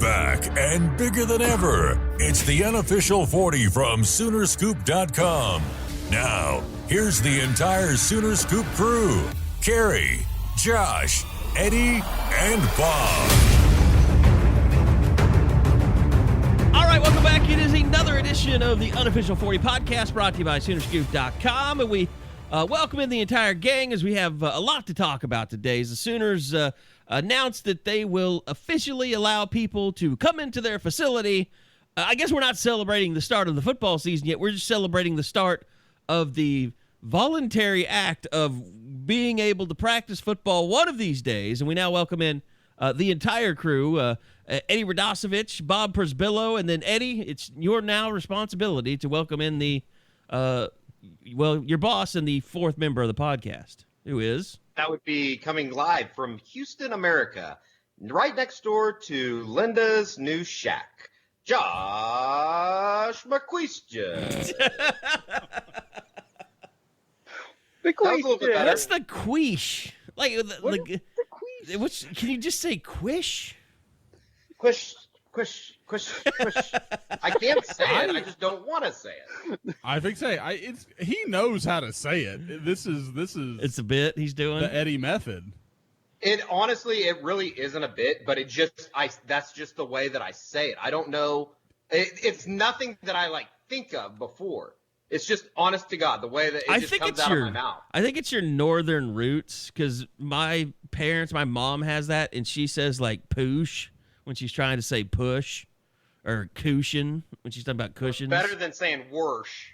back and bigger than ever. It's the unofficial 40 from Soonerscoop.com. Now, here's the entire Sooner Scoop crew. Carrie, Josh, Eddie, and Bob. All right, welcome back. It is another edition of the unofficial 40 podcast brought to you by Soonerscoop.com. And we welcome in the entire gang as we have a lot to talk about today. The Sooners announced that they will officially allow people to come into their facility. I guess we're not celebrating the start of the football season yet. We're just celebrating the start of the voluntary act of being able to practice football one of these days. And we now welcome in the entire crew, Eddie Radosevich, Bob Przbillo, and then Eddie, it's your now responsibility to welcome in the, your boss and the fourth member of the podcast, who is? That would be coming live from Houston, America, right next door to Linda's new shack, Josh McQuistion. What's the quiche? Which, can you just say quish? Quish. I can't say it. I just don't want to say it. I think he knows how to say it. This is. It's a bit he's doing. The Eddie method. It really isn't a bit, but that's just the way that I say it. I don't know. It's nothing that I think of before. It's just honest to God, the way that it comes out of my mouth. I think it's your northern roots, because my mom has that, and she says poosh when she's trying to say push, or cushion when she's talking about cushions. Better than saying worsh.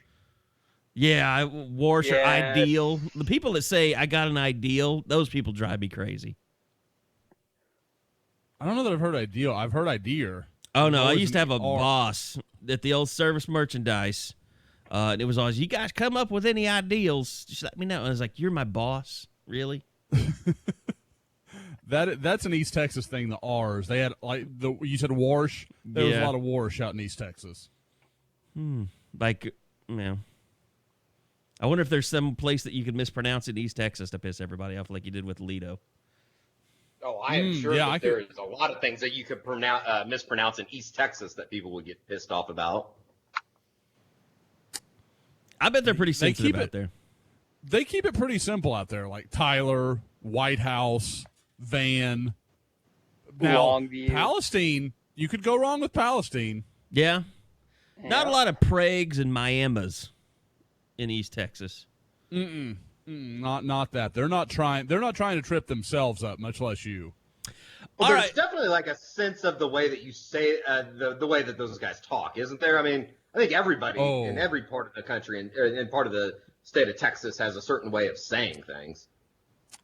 Yeah, worsh or ideal. The people that say I got an ideal, those people drive me crazy. I don't know that I've heard ideal. I've heard idea. Oh, no, I used to have a boss at the old service merchandise. And it was always, you guys come up with any ideals, just let me know. And I was like, you're my boss? Really? That's an East Texas thing, the R's. They had, you said wash. There was a lot of wash out in East Texas. I wonder if there's some place that you could mispronounce in East Texas to piss everybody off like you did with Lido. Oh, I am sure that there's a lot of things that you could mispronounce in East Texas that people would get pissed off about. I bet they're pretty sensitive out there. They keep it pretty simple out there, like Tyler, White House, Van. Now, Longview. Palestine, you could go wrong with Palestine. Yeah. Not a lot of Pragues and Miamas in East Texas. Not that. They're not trying to trip themselves up, much less you. Well, there's definitely a sense of the way that you say the way that those guys talk, isn't there? I mean, I think everybody in every part of the country and part of the state of Texas has a certain way of saying things.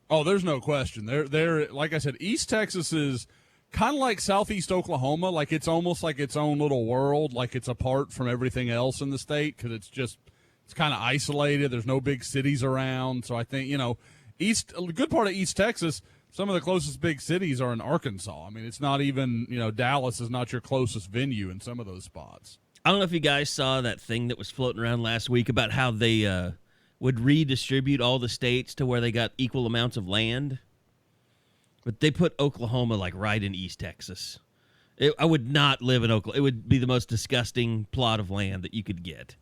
Oh, there's no question. They're like I said, East Texas is kind of like Southeast Oklahoma. It's almost like its own little world. It's apart from everything else in the state because it's kind of isolated. There's no big cities around. So I think, a good part of East Texas, some of the closest big cities are in Arkansas. I mean, it's not even, Dallas is not your closest venue in some of those spots. I don't know if you guys saw that thing that was floating around last week about how they would redistribute all the states to where they got equal amounts of land. But they put Oklahoma right in East Texas. I would not live in Oklahoma. It would be the most disgusting plot of land that you could get.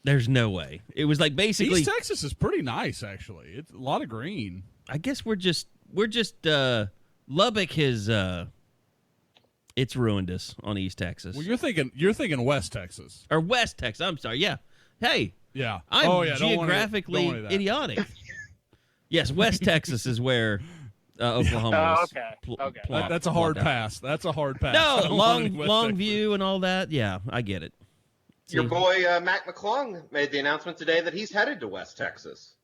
There's no way. It was basically East Texas is pretty nice, actually. It's a lot of green. I guess we're just Lubbock has it's ruined us on East Texas. Well, you're thinking West Texas or West Texas. I'm sorry. Yeah. Hey. Yeah. I'm geographically idiotic. Yes, West Texas is where Oklahoma is. Okay. That's a hard pass. That's a hard pass. No, long view and all that. Yeah, I get it. Your boy Mac McClung made the announcement today that he's headed to West Texas.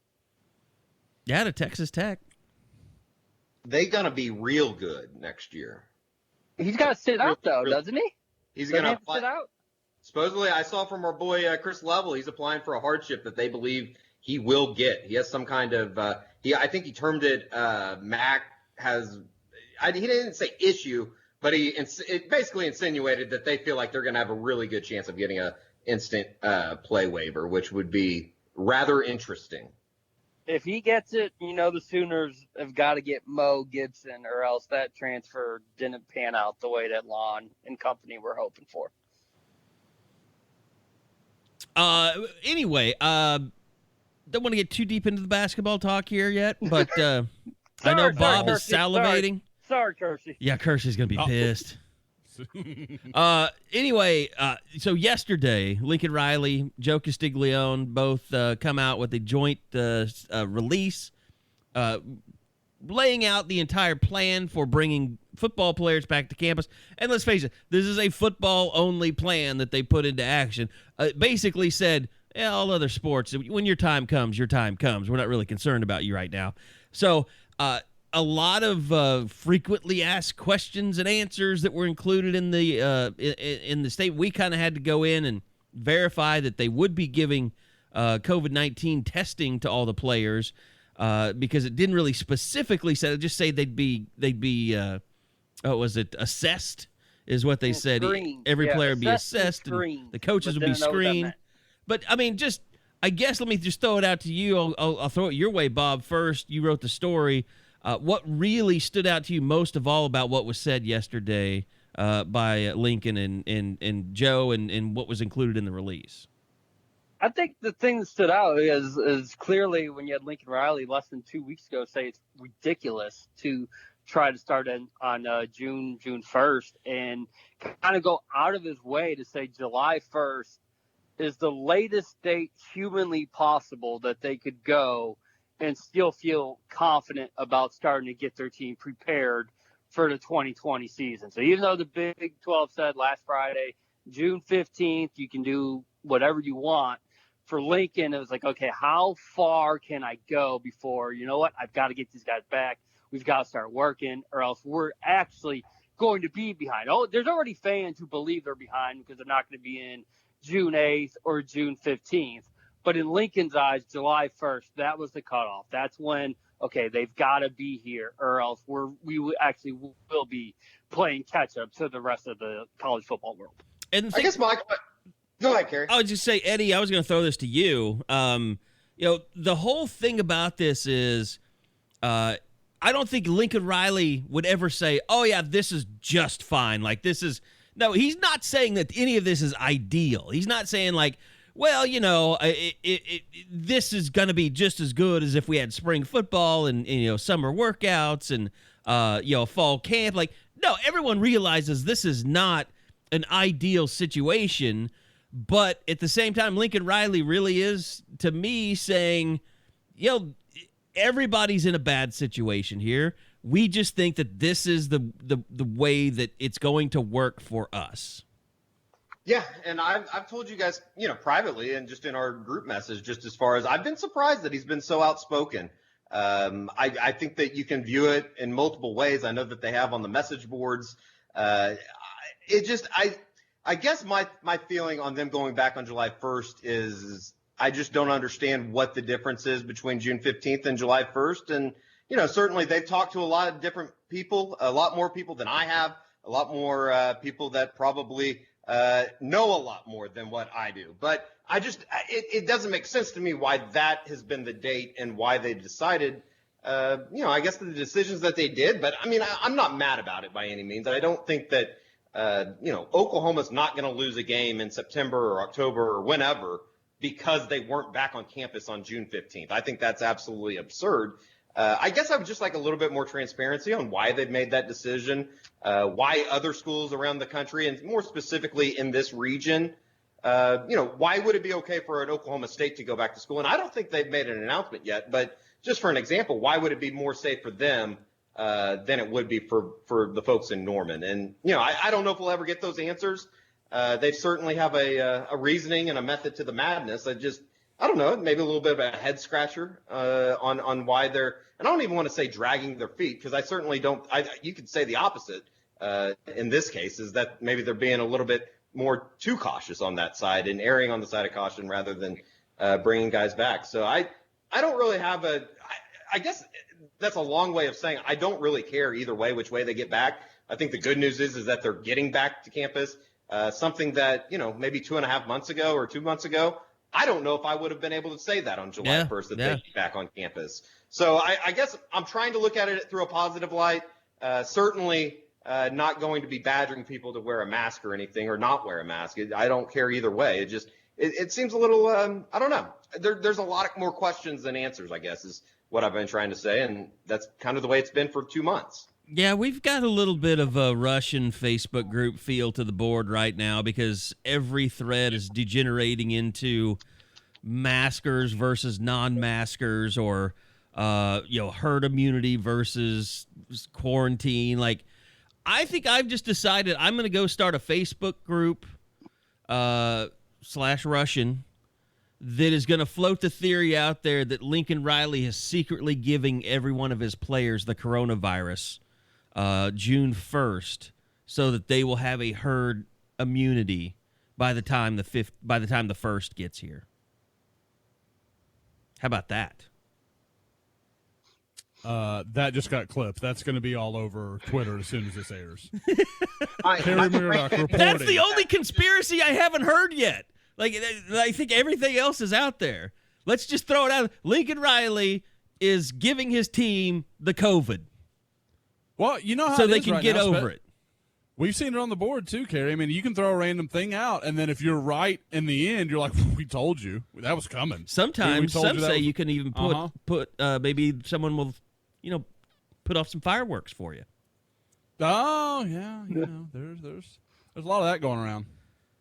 Yeah, to Texas Tech. They're going to be real good next year. He's got to sit out, though, doesn't he? He's going to sit out? Supposedly, I saw from our boy Chris Level, he's applying for a hardship that they believe he will get. He has some kind of I think he termed it Mac has – he didn't say issue, but it basically insinuated that they feel like they're going to have a really good chance of getting a instant play waiver, which would be rather interesting. if he gets it, the Sooners have got to get Mo Gibson, or else that transfer didn't pan out the way that Lon and company were hoping for. Anyway, don't want to get too deep into the basketball talk here yet, but I know Bob is salivating. Sorry, Kershey. Yeah, Kershey's going to be pissed. Anyway, so yesterday, Lincoln Riley, Joe Castiglione both come out with a joint release laying out the entire plan for bringing football players back to campus. And let's face it, this is a football-only plan that they put into action. Basically said, all other sports, when your time comes, your time comes. We're not really concerned about you right now. So a lot of frequently asked questions and answers that were included in the statement. We kind of had to go in and verify that they would be giving COVID-19 testing to all the players because it didn't really specifically say. Just say they'd be assessed is what they said. Screened. Every player would be assessed, and the coaches would be screened. But I mean, I guess let me just throw it out to you. I'll throw it your way, Bob. First, you wrote the story. What really stood out to you most of all about what was said yesterday by Lincoln and Joe and what was included in the release? I think the thing that stood out is clearly when you had Lincoln Riley less than 2 weeks ago say it's ridiculous to try to start on June 1st and kind of go out of his way to say July 1st is the latest date humanly possible that they could go and still feel confident about starting to get their team prepared for the 2020 season. So even though the Big 12 said last Friday, June 15th, you can do whatever you want, for Lincoln, it was like, okay, how far can I go before, you know what, I've got to get these guys back. We've got to start working or else we're actually going to be behind. Oh, there's already fans who believe they're behind because they're not going to be in June 8th or June 15th. But in Lincoln's eyes, July 1st, that was the cutoff. That's when, okay, they've got to be here or else we will be playing catch-up to the rest of the college football world. And I guess, Mike, go ahead, Kerry. I would just say, Eddie, I was going to throw this to you. The whole thing about this is I don't think Lincoln Riley would ever say, oh, yeah, this is just fine. Like, this is – no, he's not saying that any of this is ideal. He's not saying, like, well, this is going to be just as good as if we had spring football and summer workouts and, fall camp. Like, no, everyone realizes this is not an ideal situation. But at the same time, Lincoln Riley really is, to me, saying, everybody's in a bad situation here. We just think that this is the way that it's going to work for us. Yeah, and I've told you guys, privately and just in our group message, just as far as I've been surprised that he's been so outspoken. I think that you can view it in multiple ways. I know that they have on the message boards. I guess my feeling on them going back on July 1st is I just don't understand what the difference is between June 15th and July 1st. And, certainly they've talked to a lot of different people, a lot more people than I have, a lot more people that probably know a lot more than what I do. But it doesn't make sense to me why that has been the date and why they decided, I guess the decisions that they did. But, I'm not mad about it by any means. I don't think that Oklahoma's not going to lose a game in September or October or whenever because they weren't back on campus on June 15th. I think that's absolutely absurd. I guess I would just like a little bit more transparency on why they've made that decision, why other schools around the country, and more specifically in this region, why would it be okay for an Oklahoma State to go back to school? And I don't think they've made an announcement yet, but just for an example, why would it be more safe for them than it would be for the folks in Norman? And, I don't know if we'll ever get those answers. They certainly have a reasoning and a method to the madness. I don't know, maybe a little bit of a head scratcher on why they're, and I don't even want to say dragging their feet, because I certainly don't, you could say the opposite in this case, is that maybe they're being a little bit more too cautious on that side and erring on the side of caution rather than bringing guys back. So I don't really have I guess that's a long way of saying I don't really care either way, which way they get back. I think the good news is that they're getting back to campus, something that, maybe 2.5 months ago or 2 months ago, I don't know if I would have been able to say that on July 1st that they'd be back on campus. So I guess I'm trying to look at it through a positive light. Certainly not going to be badgering people to wear a mask or anything or not wear a mask. I don't care either way. It seems a little, I don't know. There's a lot more questions than answers, I guess, is what I've been trying to say. And that's kind of the way it's been for 2 months. Yeah, we've got a little bit of a Russian Facebook group feel to the board right now because every thread is degenerating into maskers versus non-maskers or, herd immunity versus quarantine. Like, I think I've just decided I'm going to go start a Facebook group /Russian that is going to float the theory out there that Lincoln Riley is secretly giving every one of his players the coronavirus June 1st so that they will have a herd immunity by the time the 1st gets here. How about that? That just got clipped. That's going to be all over Twitter as soon as this airs. Terry Murdoch reporting. That's the only conspiracy I haven't heard yet. Like, I think everything else is out there. Let's just throw it out. Lincoln Riley is giving his team the COVID. Well, you know how so it they is can right get now, over it. We've seen it on the board too, Kerry. I mean, you can throw a random thing out, and then if you're right in the end, you're like, "We told you that was coming." Sometimes some say you can even put maybe someone will, put off some fireworks for you. Oh yeah, there's a lot of that going around.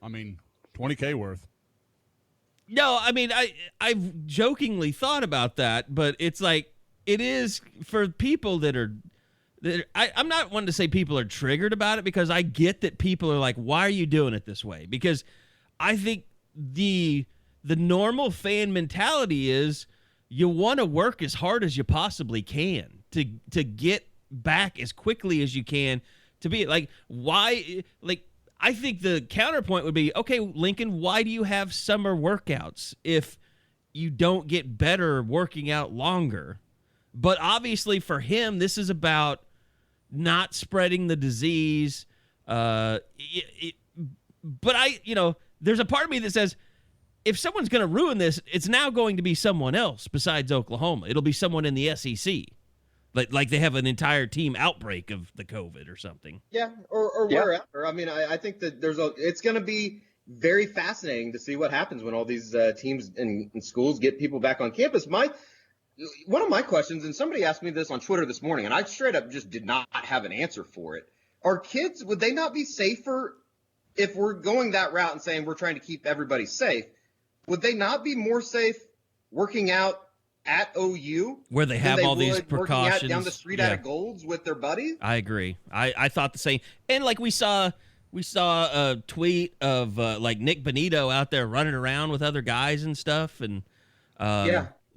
I mean, $20K worth. No, I mean I've jokingly thought about that, but it's like it is for people that are. I'm not one to say people are triggered about it because I get that people are like, why are you doing it this way? Because I think the normal fan mentality is you want to work as hard as you possibly can to get back as quickly as you can to be like, why? Like, I think the counterpoint would be, okay, Lincoln, why do you have summer workouts if you don't get better working out longer? But obviously for him, this is about not spreading the disease. But there's a part of me that says, if someone's going to ruin this, it's now going to be someone else besides Oklahoma. It'll be someone in the SEC. Like they have an entire team outbreak of the COVID or something. Yeah, or wherever. I mean, I think that it's going to be very fascinating to see what happens when all these teams and schools get people back on campus. One of my questions, and somebody asked me this on Twitter this morning, and I straight up just did not have an answer for it. Are kids, would they not be safer if we're going that route and saying we're trying to keep everybody safe? Would they not be more safe working out at OU where they have all these precautions working out down the street out of Gold's with their buddies? I agree. I thought the same. And like we saw a tweet of like Nick Benito out there running around with other guys and stuff, and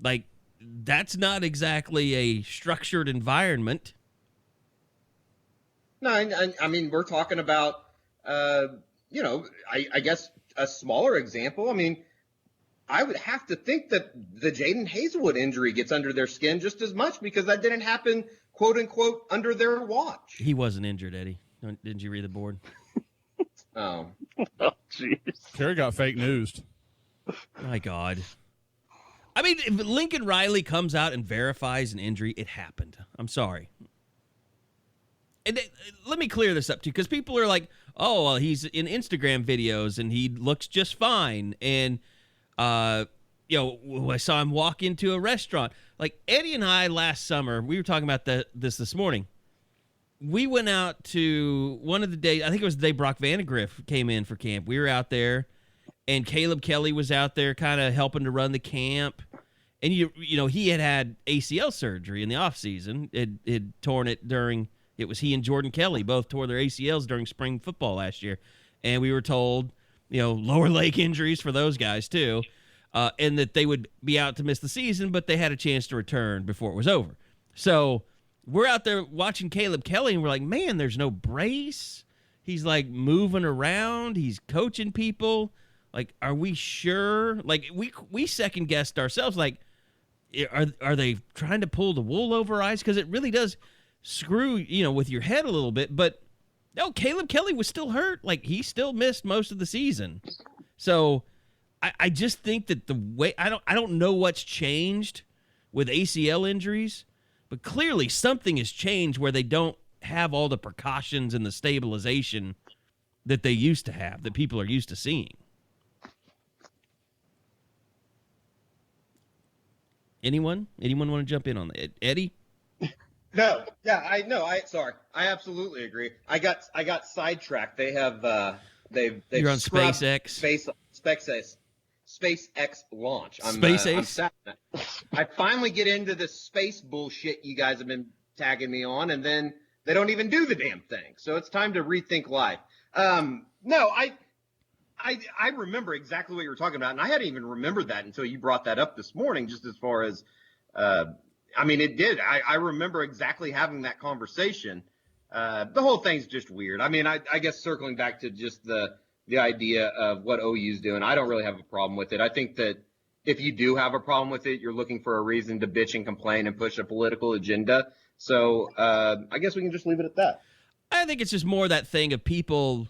like that's not exactly a structured environment. No, I mean we're talking about I guess a smaller example. I mean, I would have to think that the Jaden Hazelwood injury gets under their skin just as much because that didn't happen, quote unquote, under their watch. He wasn't injured, Eddie. Didn't you read the board? Oh, jeez. Terry got fake news. My God. I mean, if Lincoln Riley comes out and verifies an injury, it happened. I'm sorry. And let me clear this up, too, because people are like, oh, well, he's in Instagram videos and he looks just fine. And, I saw him walk into a restaurant. Like, Eddie and I last summer, we were talking about this morning. We went out to one of the days, I think it was the day Brock Vandegrift came in for camp. We were out there, and Caleb Kelly was out there kind of helping to run the camp. And, he had ACL surgery in the offseason. It torn it it was he and Jordan Kelly both tore their ACLs during spring football last year. And we were told, lower leg injuries for those guys too, and that they would be out to miss the season, but they had a chance to return before it was over. So we're out there watching Caleb Kelly, and we're like, man, there's no brace. He's like moving around. He's coaching people. Like, are we sure? Like, we second guessed ourselves. Like, are they trying to pull the wool over our eyes? Because it really does screw with your head a little bit. But no, Caleb Kelly was still hurt. Like, he still missed most of the season. So I just think that the way I don't know what's changed with ACL injuries, but clearly something has changed where they don't have all the precautions and the stabilization that they used to have, that people are used to seeing. Anyone want to jump in on that? Eddie? No, yeah, sorry, I absolutely agree. I got sidetracked. They have they've You're on scrubbed SpaceX. SpaceX launch. SpaceX. I'm sad. I finally get into the space bullshit you guys have been tagging me on, and then they don't even do the damn thing. So it's time to rethink life. No, I remember exactly what you were talking about, and I hadn't even remembered that until you brought that up this morning. Just as far as, I mean, it did. I remember exactly having that conversation. The whole thing's just weird. I mean, I guess circling back to just the idea of what OU's doing, I don't really have a problem with it. I think that if you do have a problem with it, you're looking for a reason to bitch and complain and push a political agenda. So I guess we can just leave it at that. I think it's just more that thing of people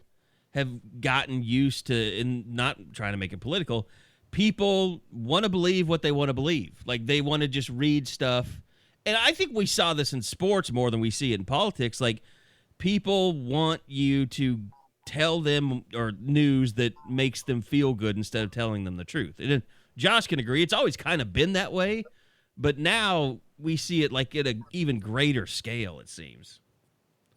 have gotten used to, and not trying to make it political, people want to believe what they want to believe. Like, they want to just read stuff. And I think we saw this in sports more than we see it in politics. Like, people want you to tell them or news that makes them feel good instead of telling them the truth. And Josh can agree. It's always kind of been that way, but now we see it like at an even greater scale, it seems.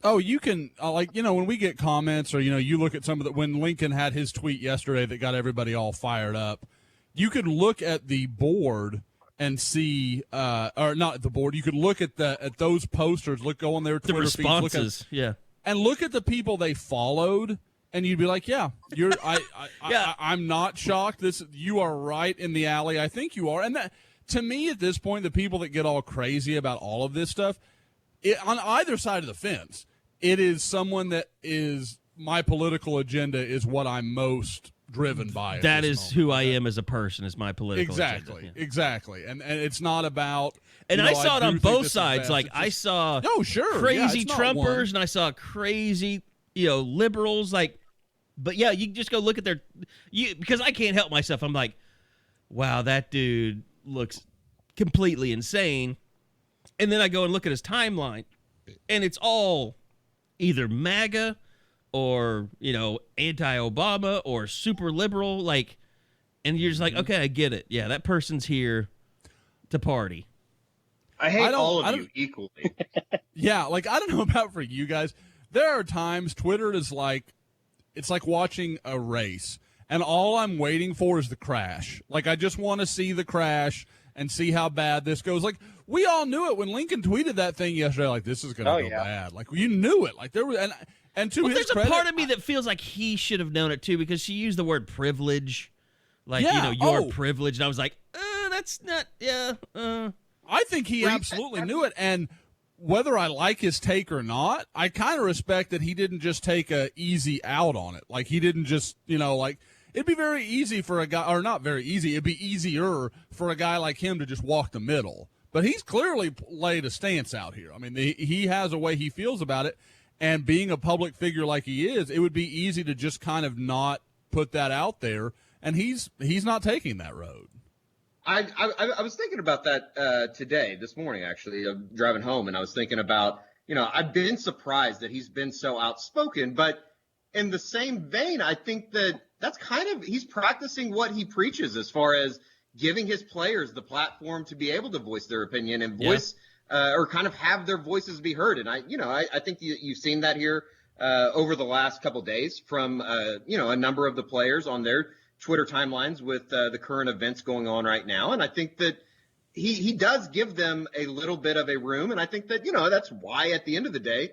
Oh, you can, when we get comments or, you look at some of the, when Lincoln had his tweet yesterday that got everybody all fired up, you could look at the board and see, or not the board, you could look at those posters, go on their Twitter the responses, feeds, and look at the people they followed, and you'd be like, yeah, I'm not shocked. You are right in the alley. I think you are. And that, to me, at this point, the people that get all crazy about all of this stuff, on either side of the fence, it is someone that is, my political agenda is what I'm most driven by. That is who I am as a person, is my political agenda. Exactly. And it's not about. And I saw it on both sides. Like, I saw crazy Trumpers and I saw crazy, liberals. Like, but yeah, you just go look at because I can't help myself. I'm like, wow, that dude looks completely insane. And then I go and look at his timeline, and it's all either MAGA or, anti-Obama or super liberal. Like, and you're just like, okay, I get it. Yeah, that person's here to party. I hate all of you equally. Yeah, I don't know about for you guys. There are times Twitter is it's like watching a race, and all I'm waiting for is the crash. Like, I just want to see the crash and see how bad this goes. Like, we all knew it when Lincoln tweeted that thing yesterday. Like, this is going to go bad. Like, you knew it. Like, there was, and to his there's credit, a part of me that feels like he should have known it too, because she used the word privilege, like your privilege, and I was like, that's not, I think he absolutely knew it, and whether I like his take or not, I kind of respect that he didn't just take a easy out on it. Like, he didn't just, it'd be very easy for a guy, or not very easy, it'd be easier for a guy like him to just walk the middle. But he's clearly laid a stance out here. I mean, he has a way he feels about it, and being a public figure like he is, it would be easy to just kind of not put that out there, and he's not taking that road. I was thinking about that this morning, actually, driving home, and I was thinking about, I've been surprised that he's been so outspoken, but in the same vein, I think that's kind of, he's practicing what he preaches as far as giving his players the platform to be able to voice their opinion and voice or kind of have their voices be heard. And I think you've seen that here over the last couple days from, a number of the players on their Twitter timelines with the current events going on right now. And I think that he does give them a little bit of a room. And I think that, that's why at the end of the day,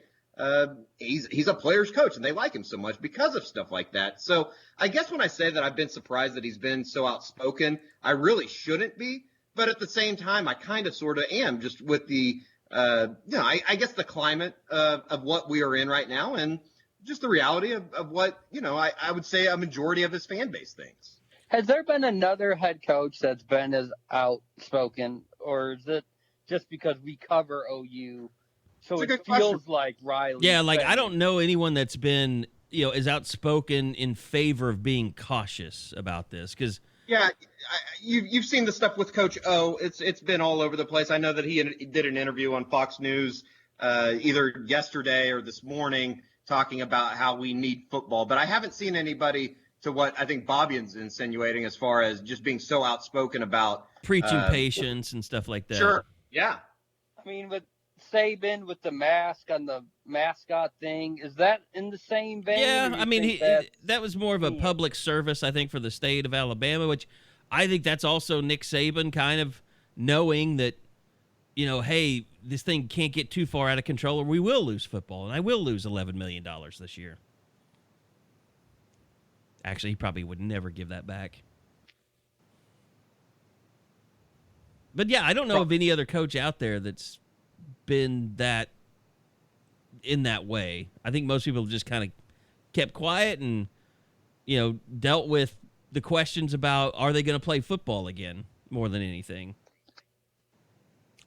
he's a player's coach and they like him so much because of stuff like that. So I guess when I say that I've been surprised that he's been so outspoken, I really shouldn't be. But at the same time, I kind of sort of am, just with the, I guess the climate of what we are in right now and just the reality of what, I would say a majority of his fan base thinks. Has there been another head coach that's been as outspoken, or is it just because we cover OU? So it feels like Riley. Yeah, I don't know anyone that's been, as outspoken in favor of being cautious about this. Because, Yeah, you've seen the stuff with Coach O. It's been all over the place. I know that he did an interview on Fox News either yesterday or this morning talking about how we need football. But I haven't seen anybody to what I think Bobbian's insinuating as far as just being so outspoken about preaching patience and stuff like that. Sure. Yeah. I mean, with Saban with the mask on the mascot thing, is that in the same vein? Yeah, I mean, that was more of a public service, I think, for the state of Alabama, which I think that's also Nick Saban kind of knowing that, hey, this thing can't get too far out of control or we will lose football, and I will lose $11 million this year. Actually, he probably would never give that back. But, yeah, I don't know of any other coach out there that's been that in that way. I think most people just kind of kept quiet and, dealt with the questions about are they going to play football again more than anything.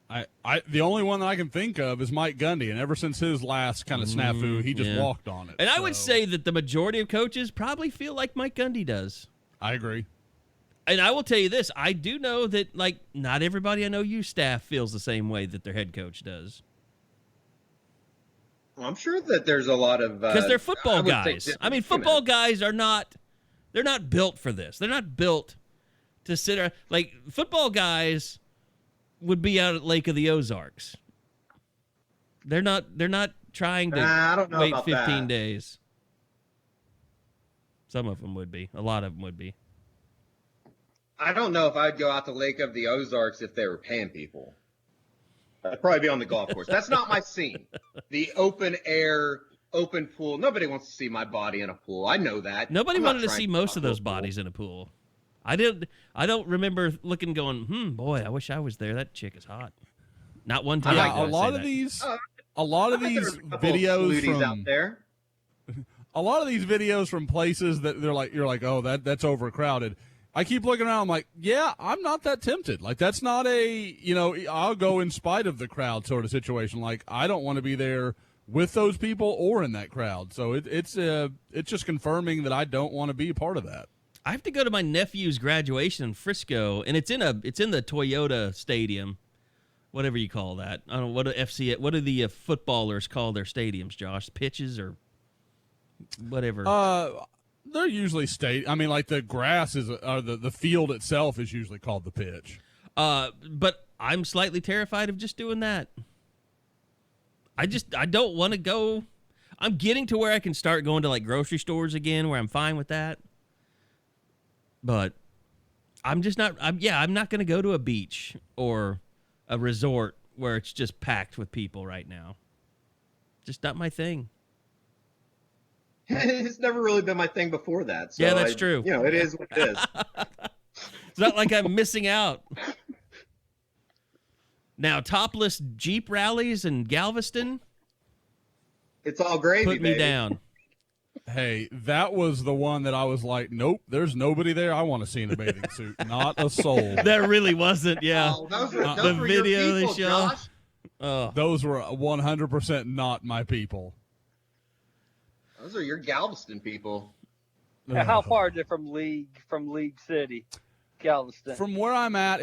The only one that I can think of is Mike Gundy, and ever since his last kind of snafu, he just walked on it. And I would say that the majority of coaches probably feel like Mike Gundy does. I agree. And I will tell you this, I do know that, not everybody I know you staff feels the same way that their head coach does. Well, I'm sure that there's a lot of... Because they're football guys. I mean, football guys are not... They're not built for this. They're not built to sit around... football guys would be out at Lake of the Ozarks. They're not trying to I don't know wait about 15 that. days. Some of them would be. A lot of them would be. I don't know if I'd go out to Lake of the Ozarks if they were paying people. I'd probably be on the golf course. That's not my scene. The open air, open pool. Nobody wants to see my body in a pool. I know that. Nobody wanted to see most of those bodies in a pool. I don't remember looking going, boy, I wish I was there. That chick is hot. Not one time. Yeah, a lot of these videos from out there. A lot of these videos from places that you're like, oh, that's overcrowded. I keep looking around. I'm like, yeah, I'm not that tempted. That's not I'll go in spite of the crowd sort of situation. I don't want to be there with those people or in that crowd. So it's just confirming that I don't want to be a part of that. I have to go to my nephew's graduation in Frisco, and it's in the Toyota Stadium, whatever you call that. I don't know what do the footballers call their stadiums, Josh? Pitches or whatever. They're usually the grass or the field itself is usually called the pitch. But I'm slightly terrified of just doing that. I don't want to go. I'm getting to where I can start going to grocery stores again, where I'm fine with that. But I'm just not. I'm not going to go to a beach or a resort where it's just packed with people right now. Just not my thing. It's never really been my thing before that. So yeah, that's true. It is what it is. It's not like I'm missing out. Now, topless Jeep rallies in Galveston. It's all gravy, Put me baby. down. Hey, that was the one that I was like, nope, there's nobody there I want to see in a bathing suit. Not a soul. There really wasn't, yeah. Oh, those The were video your they people, show. Josh. Oh. Those were 100% not my people. Those are your Galveston people. How far is it from League City, Galveston? From where I'm at,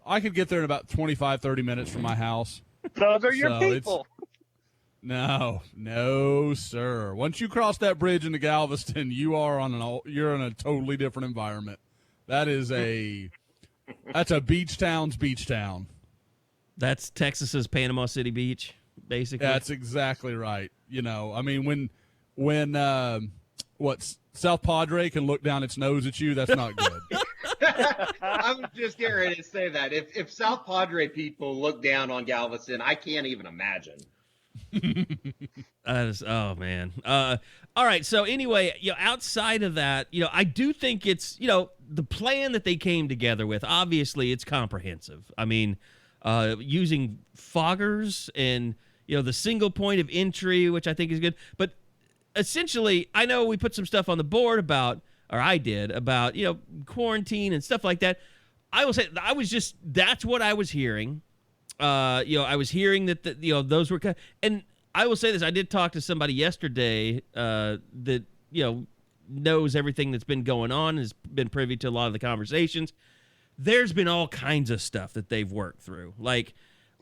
I could get there in about 25, 30 minutes from my house. Those are your people. No, sir. Once you cross that bridge into Galveston, you're in a totally different environment. That's a beach town's beach town. That's Texas's Panama City Beach, basically. That's exactly right. When South Padre can look down its nose at you, that's not good. I was just getting ready to say that. If South Padre people look down on Galveston, I can't even imagine. Oh man. All right. So anyway, outside of that, I do think it's, the plan that they came together with. Obviously, it's comprehensive. I mean, using foggers and the single point of entry, which I think is good. But essentially, I know we put some stuff on the board about quarantine and stuff like that. I will say that's what I was hearing. I was hearing that those were, and I will say this. I did talk to somebody yesterday that knows everything that's been going on, has been privy to a lot of the conversations. There's been all kinds of stuff that they've worked through. Like,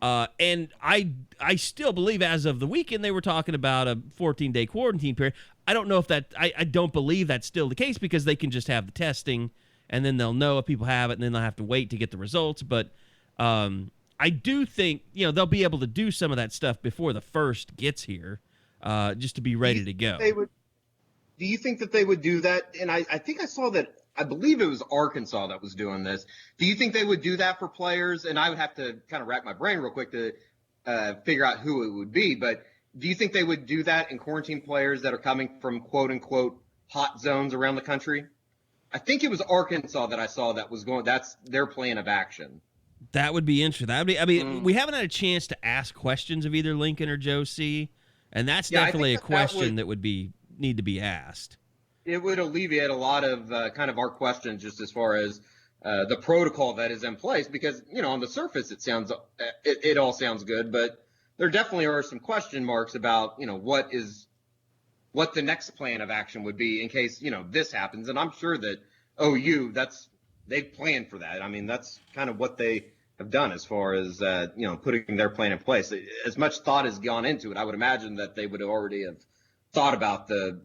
and I still believe as of the weekend they were talking about a 14-day quarantine period. I don't know if that, I don't believe that's still the case because they can just have the testing and then they'll know if people have it and then they'll have to wait to get the results. But I do think, they'll be able to do some of that stuff before the first gets here, just to be ready to go. Do you think that they would do that? And I think I saw that, I believe it was Arkansas that was doing this. Do you think they would do that for players? And I would have to kind of rack my brain real quick to figure out who it would be. But do you think they would do that and quarantine players that are coming from quote unquote hot zones around the country? I think it was Arkansas that I saw that was going, that's their plan of action. That would be interesting. We haven't had a chance to ask questions of either Lincoln or Joe C. And that's definitely a question that would need to be asked. It would alleviate a lot of kind of our questions just as far as the protocol that is in place, because, on the surface, it all sounds good, but there definitely are some question marks about, what the next plan of action would be in case, this happens. And I'm sure that OU, they've planned for that. I mean, that's kind of what they have done as far as, putting their plan in place. As much thought has gone into it, I would imagine that they would already have thought about the,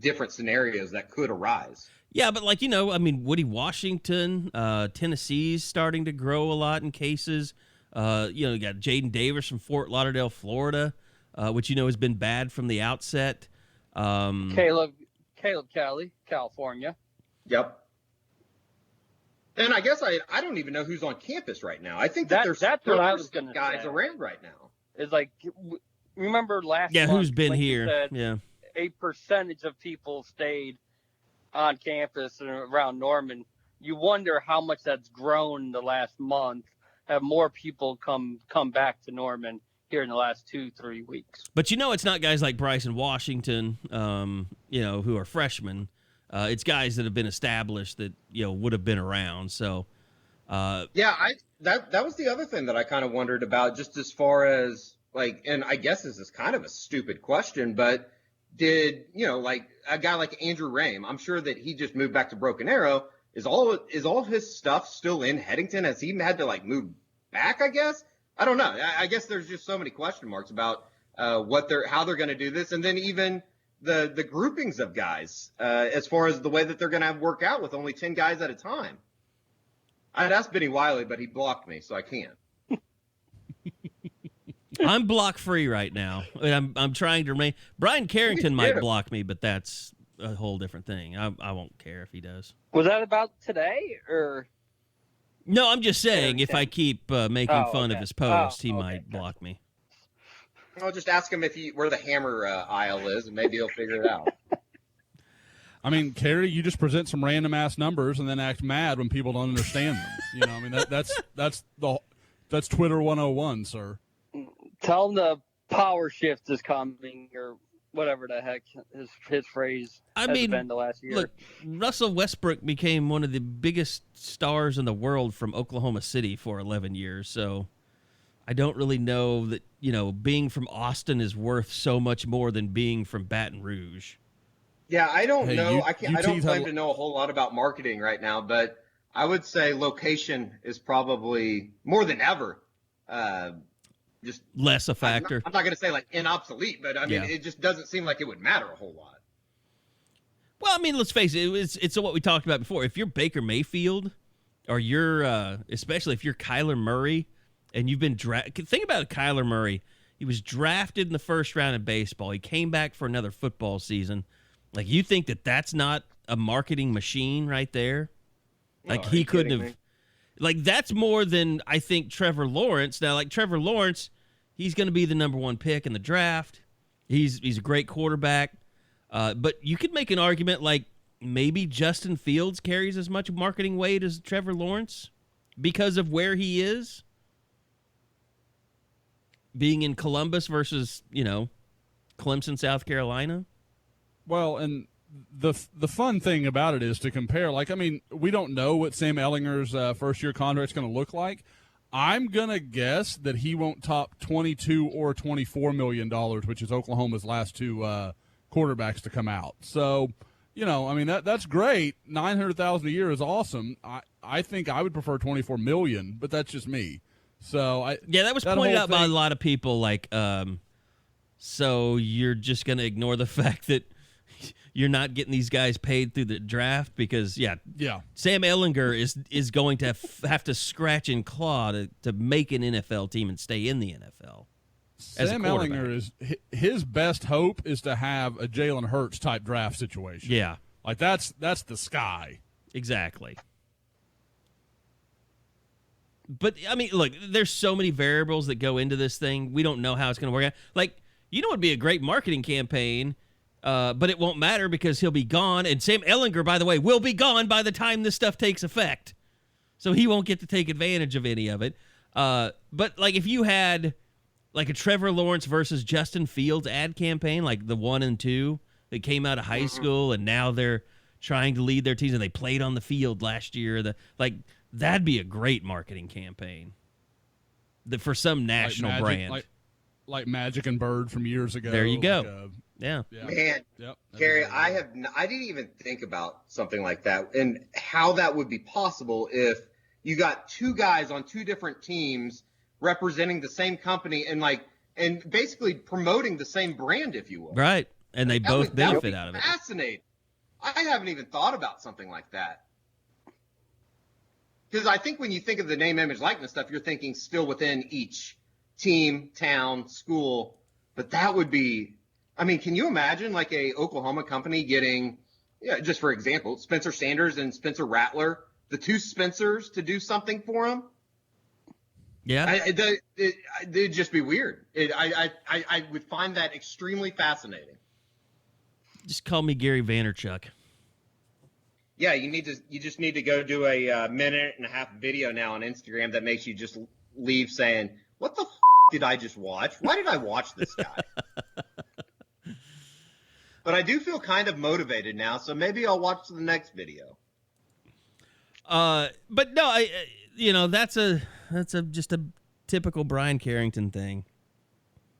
different scenarios that could arise. Yeah, but Woody Washington, Tennessee's starting to grow a lot in cases. You got Jaden Davis from Fort Lauderdale, Florida, which, has been bad from the outset. Caleb Kelly, California. Yep. And I guess I don't even know who's on campus right now. I think that's what I was going to guys say. Around right now. It's like, remember last month? Yeah, who's been Lincoln here? Said yeah. A percentage of people stayed on campus and around Norman. You wonder how much that's grown in the last month. Have more people come back to Norman here in the last 2-3 weeks. But it's not guys like Bryson Washington, who are freshmen. It's guys that have been established that would have been around. So, that was the other thing that I kind of wondered about, just as far as and I guess this is kind of a stupid question, but did a guy like Andrew Rame? I'm sure that he just moved back to Broken Arrow. Is all his stuff still in Headington? Has he had to move back? I guess I don't know. I guess there's just so many question marks about how they're going to do this, and then even the groupings of guys as far as the way that they're going to work out with only 10 guys at a time. I'd asked Benny Wiley, but he blocked me, so I can't. I'm block free right now. I'm trying to remain. Bryan Carrington might block me, but that's a whole different thing. I won't care if he does. Was that about today or? No, I'm just saying if I keep making fun of his post, he might block me. I'll just ask him where the hammer aisle is, and maybe he'll figure it out. I mean, Kerry, you just present some random ass numbers and then act mad when people don't understand them. That's Twitter 101, sir. Tell him the power shift is coming, or whatever the heck his phrase has been the last year. Look, Russell Westbrook became one of the biggest stars in the world from Oklahoma City for 11 years, so I don't really know that, being from Austin is worth so much more than being from Baton Rouge. Yeah, I don't know. I don't claim to know a whole lot about marketing right now, but I would say location is probably more than ever just less a factor. I'm not going to say obsolete, but I mean, It just doesn't seem like it would matter a whole lot. Well, I mean, let's face it. It's what we talked about before. If you're Baker Mayfield, or you're, especially if you're Kyler Murray, and you've been drafted. Think about Kyler Murray. He was drafted in the first round of baseball. He came back for another football season. You think that's not a marketing machine right there? He couldn't have. That's more than I think Trevor Lawrence. Now, Trevor Lawrence, he's going to be the number one pick in the draft. He's a great quarterback. But you could make an argument maybe Justin Fields carries as much marketing weight as Trevor Lawrence because of where he is. Being in Columbus versus, Clemson, South Carolina. Well, and the fun thing about it is to compare. We don't know what Sam Ehlinger's first-year contract is going to look like. I'm going to guess that he won't top $22 or $24 million, which is Oklahoma's last two quarterbacks to come out. So, I mean, that's great. 900,000 a year is awesome. I think I would prefer 24 million, but that's just me. So that was pointed out by a lot of people. Like, so you're just going to ignore the fact that you're not getting these guys paid through the draft because, Sam Ehlinger is going to have to scratch and claw to make an NFL team and stay in the NFL. Sam Ehlinger is his best hope is to have a Jalen Hurts type draft situation. Yeah, like that's the sky. Exactly. But I mean, look, there's so many variables that go into this thing. We don't know how it's going to work out. Like, it would be a great marketing campaign, but it won't matter because he'll be gone. And Sam Ehlinger, by the way, will be gone by the time this stuff takes effect, so he won't get to take advantage of any of it. But like, if you had like a Trevor Lawrence versus Justin Fields ad campaign, like the 1 and 2 that came out of high school and now they're trying to lead their teams and they played on the field last year, that'd be a great marketing campaign for some national brand. Like Magic and Bird from years ago. There you go. Yeah. Man, Carrie, I didn't even think about something like that and how that would be possible if you got two guys on two different teams representing the same company and basically promoting the same brand, if you will. Right. And they both benefit out of it. Fascinating. I haven't even thought about something like that. Because I think when you think of the name, image, likeness stuff, you're thinking still within each team, town, school. But that would be, I mean, can you imagine like a Oklahoma company getting, just for example, Spencer Sanders and Spencer Rattler, the two Spencers, to do something for them? Yeah. It'd just be weird. I would find that extremely fascinating. Just call me Gary Vaynerchuk. Yeah, you just need to go do a minute and a half video now on Instagram that makes you just leave saying, "What the did I just watch? Why did I watch this guy?" But I do feel kind of motivated now, so maybe I'll watch the next video. But no, that's just a typical Bryan Carrington thing.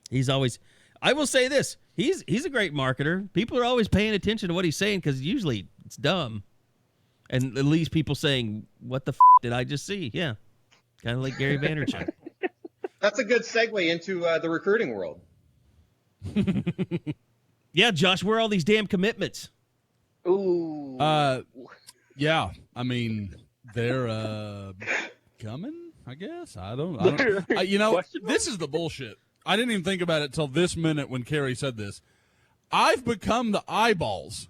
He's always, I will say this, he's a great marketer. People are always paying attention to what he's saying because usually it's dumb. And at least people saying, "What the did I just see?" Yeah, kind of like Gary Vaynerchuk. That's a good segue into the recruiting world. Yeah, Josh, where are all these damn commitments? Ooh. Yeah, I mean, they're coming, I guess. I don't this is the bullshit. I didn't even think about it till this minute when Carrie said this. I've become the eyeballs.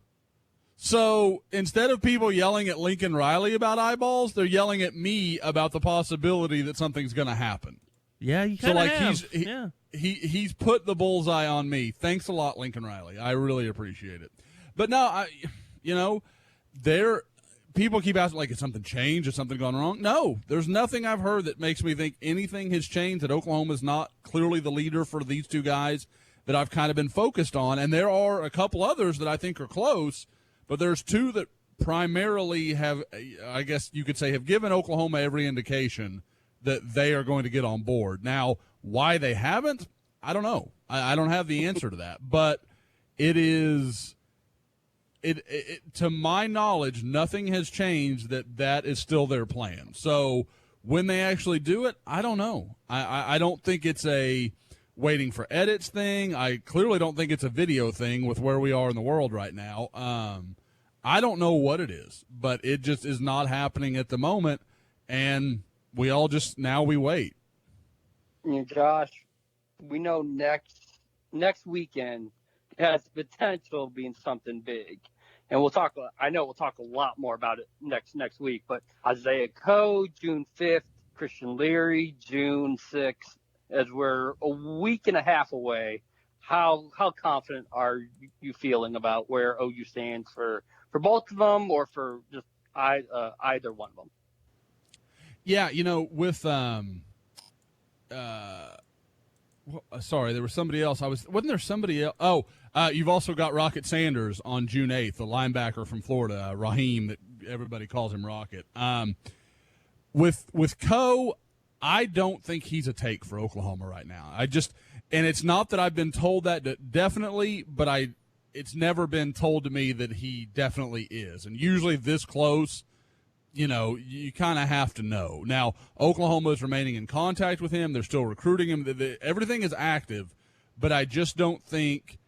So instead of people yelling at Lincoln Riley about eyeballs, they're yelling at me about the possibility that something's going to happen. Yeah, you kind of have. He's put the bullseye on me. Thanks a lot, Lincoln Riley. I really appreciate it. But no, people keep asking, like, has something changed? Has something gone wrong? No, there's nothing I've heard that makes me think anything has changed, that Oklahoma's not clearly the leader for these two guys that I've kind of been focused on. And there are a couple others that I think are close, but there's two that primarily have, I guess you could say, have given Oklahoma every indication that they are going to get on board. Now, why they haven't, I don't know. I don't have the answer to that. But it is, to my knowledge, nothing has changed that is still their plan. So when they actually do it, I don't know. I don't think it's a waiting for edits thing. I clearly don't think it's a video thing with where we are in the world right now. I don't know what it is, but it just is not happening at the moment. And we all just, now we wait. Josh, we know next weekend has the potential of being something big. And I know we'll talk a lot more about it next week, but Isaiah Coe, June 5th, Christian Leary, June 6th, as we're a week and a half away. How confident are you feeling about where OU stands for both of them, or for just either one of them? Yeah, with sorry, there was somebody else. Wasn't there somebody else? Oh, you've also got Rocket Sanders on June 8th, the linebacker from Florida, Raheem, that everybody calls him Rocket. With Coe, I don't think he's a take for Oklahoma right now. And it's not that I've been told that definitely, but it's never been told to me that he definitely is. And usually this close, you know, you kind of have to know. Now, Oklahoma is remaining in contact with him. They're still recruiting him. Everything is active, but I just don't think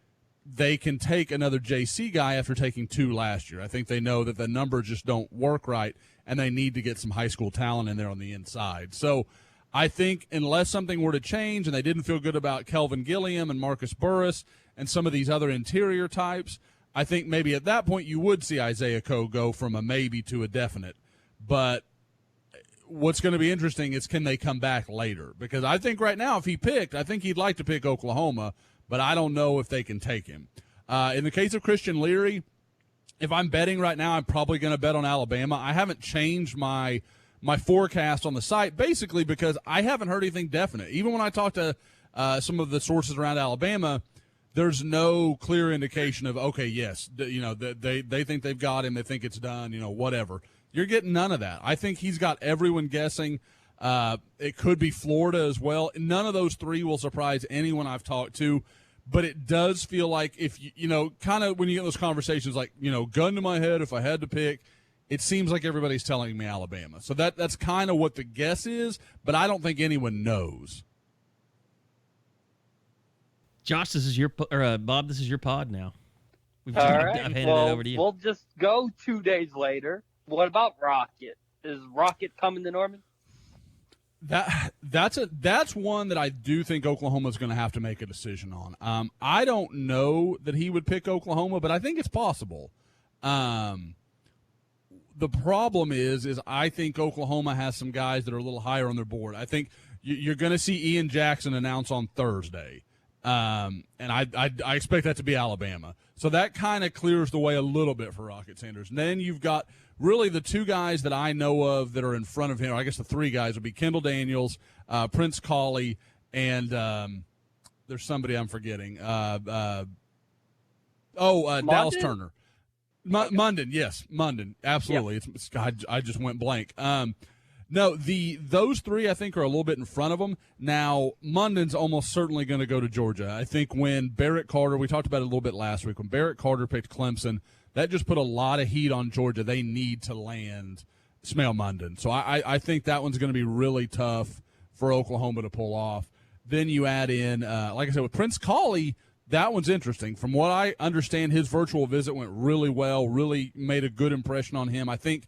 they can take another JC guy after taking 2 last year. I think they know that the numbers just don't work right, and they need to get some high school talent in there on the inside. So I think unless something were to change and they didn't feel good about Kelvin Gilliam and Marcus Burris and some of these other interior types, I think maybe at that point you would see Isaiah Coe go from a maybe to a definite. But what's going to be interesting is can they come back later? Because I think right now if he picked, I think he'd like to pick Oklahoma, but I don't know if they can take him. In the case of Christian Leary, if I'm betting right now, I'm probably going to bet on Alabama. I haven't changed my forecast on the site, basically because I haven't heard anything definite. Even when I talk to some of the sources around Alabama, there's no clear indication of, okay, yes, you know, they think they've got him, they think it's done, you know, whatever. You're getting none of that. I think he's got everyone guessing. It could be Florida as well. None of those 3 will surprise anyone I've talked to, but it does feel like if, you know, kind of when you get those conversations like, you know, gun to my head if I had to pick, it seems like everybody's telling me Alabama. So that's kind of what the guess is, but I don't think anyone knows. Josh, this is your Bob. This is your pod now. All right. I've handed well, it over to you. We'll just go 2 days later. What about Rocket? Is Rocket coming to Norman? That's one that I do think Oklahoma's going to have to make a decision on. I don't know that he would pick Oklahoma, but I think it's possible. The problem is I think Oklahoma has some guys that are a little higher on their board. I think you're going to see Ian Jackson announce on Thursday, and I expect that to be Alabama. So that kind of clears the way a little bit for Rocket Sanders. And then you've got really the 2 guys that I know of that are in front of him, or I guess the 3 guys would be Kendall Daniels, Prince Colley, and there's somebody I'm forgetting. Dallas Turner. Munden, yes, Munden, absolutely. Yep. I just went blank. No, those 3 I think are a little bit in front of them. Now, Munden's almost certainly going to go to Georgia. I think when Barrett Carter, we talked about it a little bit last week, when Barrett Carter picked Clemson, that just put a lot of heat on Georgia. They need to land Smail Munden. So I think that one's going to be really tough for Oklahoma to pull off. Then you add in, like I said, with Prince Colley, that one's interesting. From what I understand, his virtual visit went really well, really made a good impression on him. I think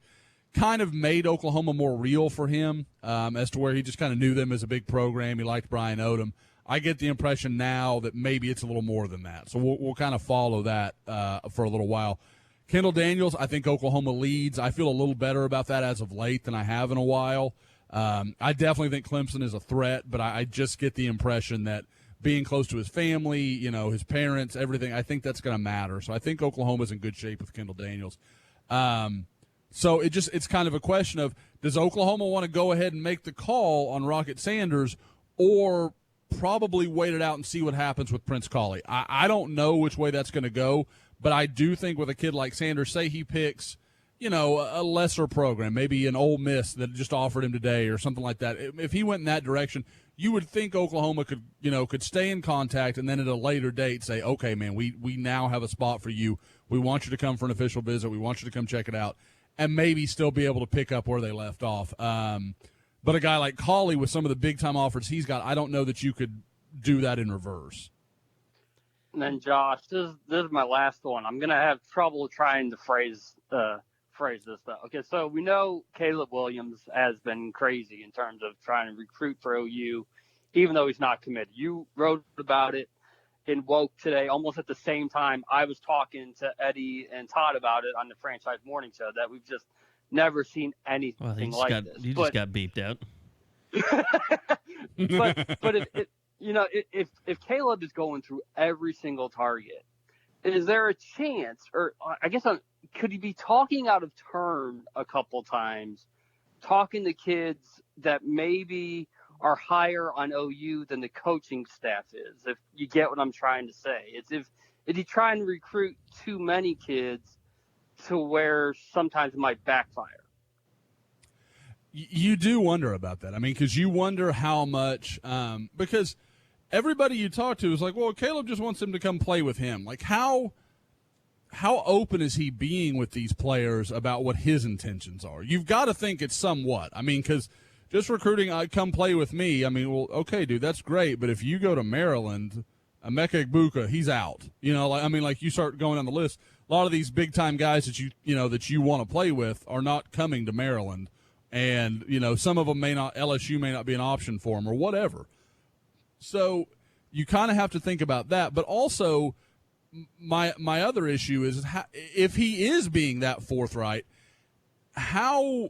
kind of made Oklahoma more real for him as to where he just kind of knew them as a big program. He liked Brian Odom. I get the impression now that maybe it's a little more than that. So we'll kind of follow that for a little while. Kendall Daniels, I think Oklahoma leads. I feel a little better about that as of late than I have in a while. I definitely think Clemson is a threat, but I just get the impression that being close to his family, you know, his parents, everything, I think that's going to matter. So I think Oklahoma's in good shape with Kendall Daniels. So it's kind of a question of, does Oklahoma want to go ahead and make the call on Rocket Sanders or probably wait it out and see what happens with Prince Colley? I don't know which way that's going to go, but I do think with a kid like Sanders, say he picks, you know, a lesser program, maybe an Ole Miss that just offered him today or something like that. If he went in that direction, you would think Oklahoma could stay in contact and then at a later date say, okay, man, we now have a spot for you. We want you to come for an official visit. We want you to come check it out, and maybe still be able to pick up where they left off. But a guy like Colley with some of the big-time offers he's got, I don't know that you could do that in reverse. And then, Josh, this is my last one. I'm going to have trouble trying to phrase this, though. Okay, so we know Caleb Williams has been crazy in terms of trying to recruit for OU, even though he's not committed. You wrote about it in Woke today, almost at the same time I was talking to Eddie and Todd about it on the Franchise Morning Show, that we've just never seen anything like this. You just got beeped out. but if Caleb is going through every single target, is there a chance, or I guess could he be talking out of turn a couple times, talking to kids that maybe are higher on OU than the coaching staff is, if you get what I'm trying to say? It's if he trying to recruit too many kids to where sometimes it might backfire. You do wonder about that. I mean, because you wonder how much because everybody you talk to is like, well, Caleb just wants him to come play with him. Like, how how open is he being with these players about what his intentions are? You've got to think it's somewhat. I mean, because just recruiting, come play with me. I mean, well, okay, dude, that's great. But if you go to Maryland, Emeka Egbuka, he's out. You know, like you start going on the list. A lot of these big time guys that you want to play with are not coming to Maryland, and some of them LSU may not be an option for them or whatever. So you kind of have to think about that, but also. My other issue is if he is being that forthright, how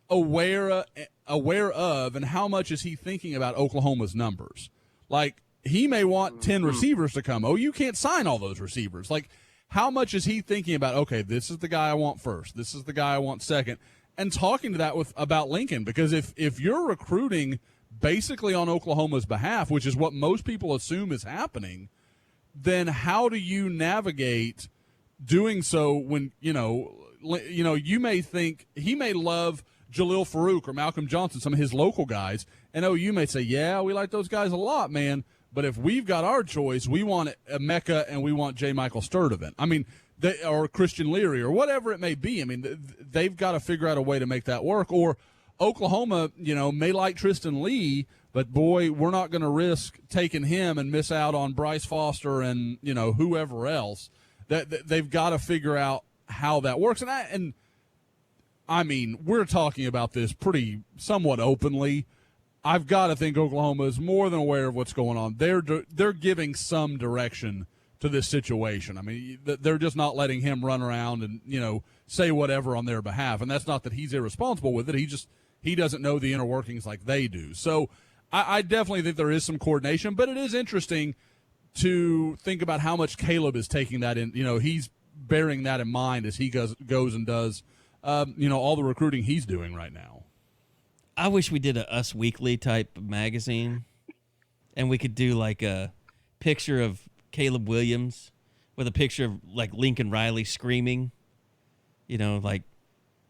aware of and how much is he thinking about Oklahoma's numbers? Like, he may want 10 receivers to come. Oh, you can't sign all those receivers. Like, how much is he thinking about, okay, this is the guy I want first, this is the guy I want second, and talking to that about Lincoln? Because if you're recruiting basically on Oklahoma's behalf, which is what most people assume is happening, then how do you navigate doing so when, you may think he may love Jalil Farouk or Malcolm Johnson, some of his local guys, and you may say, yeah, we like those guys a lot, man, but if we've got our choice, we want Emeka and we want J. Michael Sturdivant. I mean, or Christian Leary or whatever it may be. I mean, they've got to figure out a way to make that work. Or Oklahoma, may like Tristan Lee, but, boy, we're not going to risk taking him and miss out on Bryce Foster and, whoever else. They've got to figure out how that works. And I mean, we're talking about this somewhat openly. I've got to think Oklahoma is more than aware of what's going on. They're giving some direction to this situation. I mean, they're just not letting him run around and, say whatever on their behalf. And that's not that he's irresponsible with it. He doesn't know the inner workings like they do. So I definitely think there is some coordination, but it is interesting to think about how much Caleb is taking that in. He's bearing that in mind as he goes and does, all the recruiting he's doing right now. I wish we did a Us Weekly type magazine, and we could do like a picture of Caleb Williams with a picture of like Lincoln Riley screaming, like,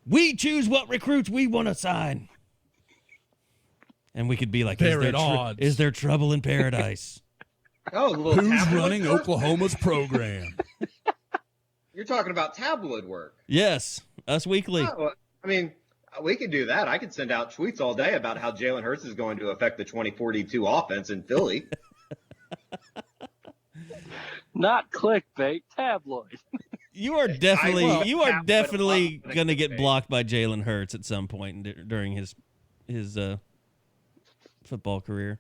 we choose what recruits we want to sign. And we could be like, is there trouble in paradise? Who's running Oklahoma's program? You're talking about tabloid work. Yes, Us Weekly. Oh, I mean, we could do that. I could send out tweets all day about how Jalen Hurts is going to affect the 2042 offense in Philly. Not clickbait, tabloid. You are definitely going to get blocked by Jalen Hurts at some point during his football career,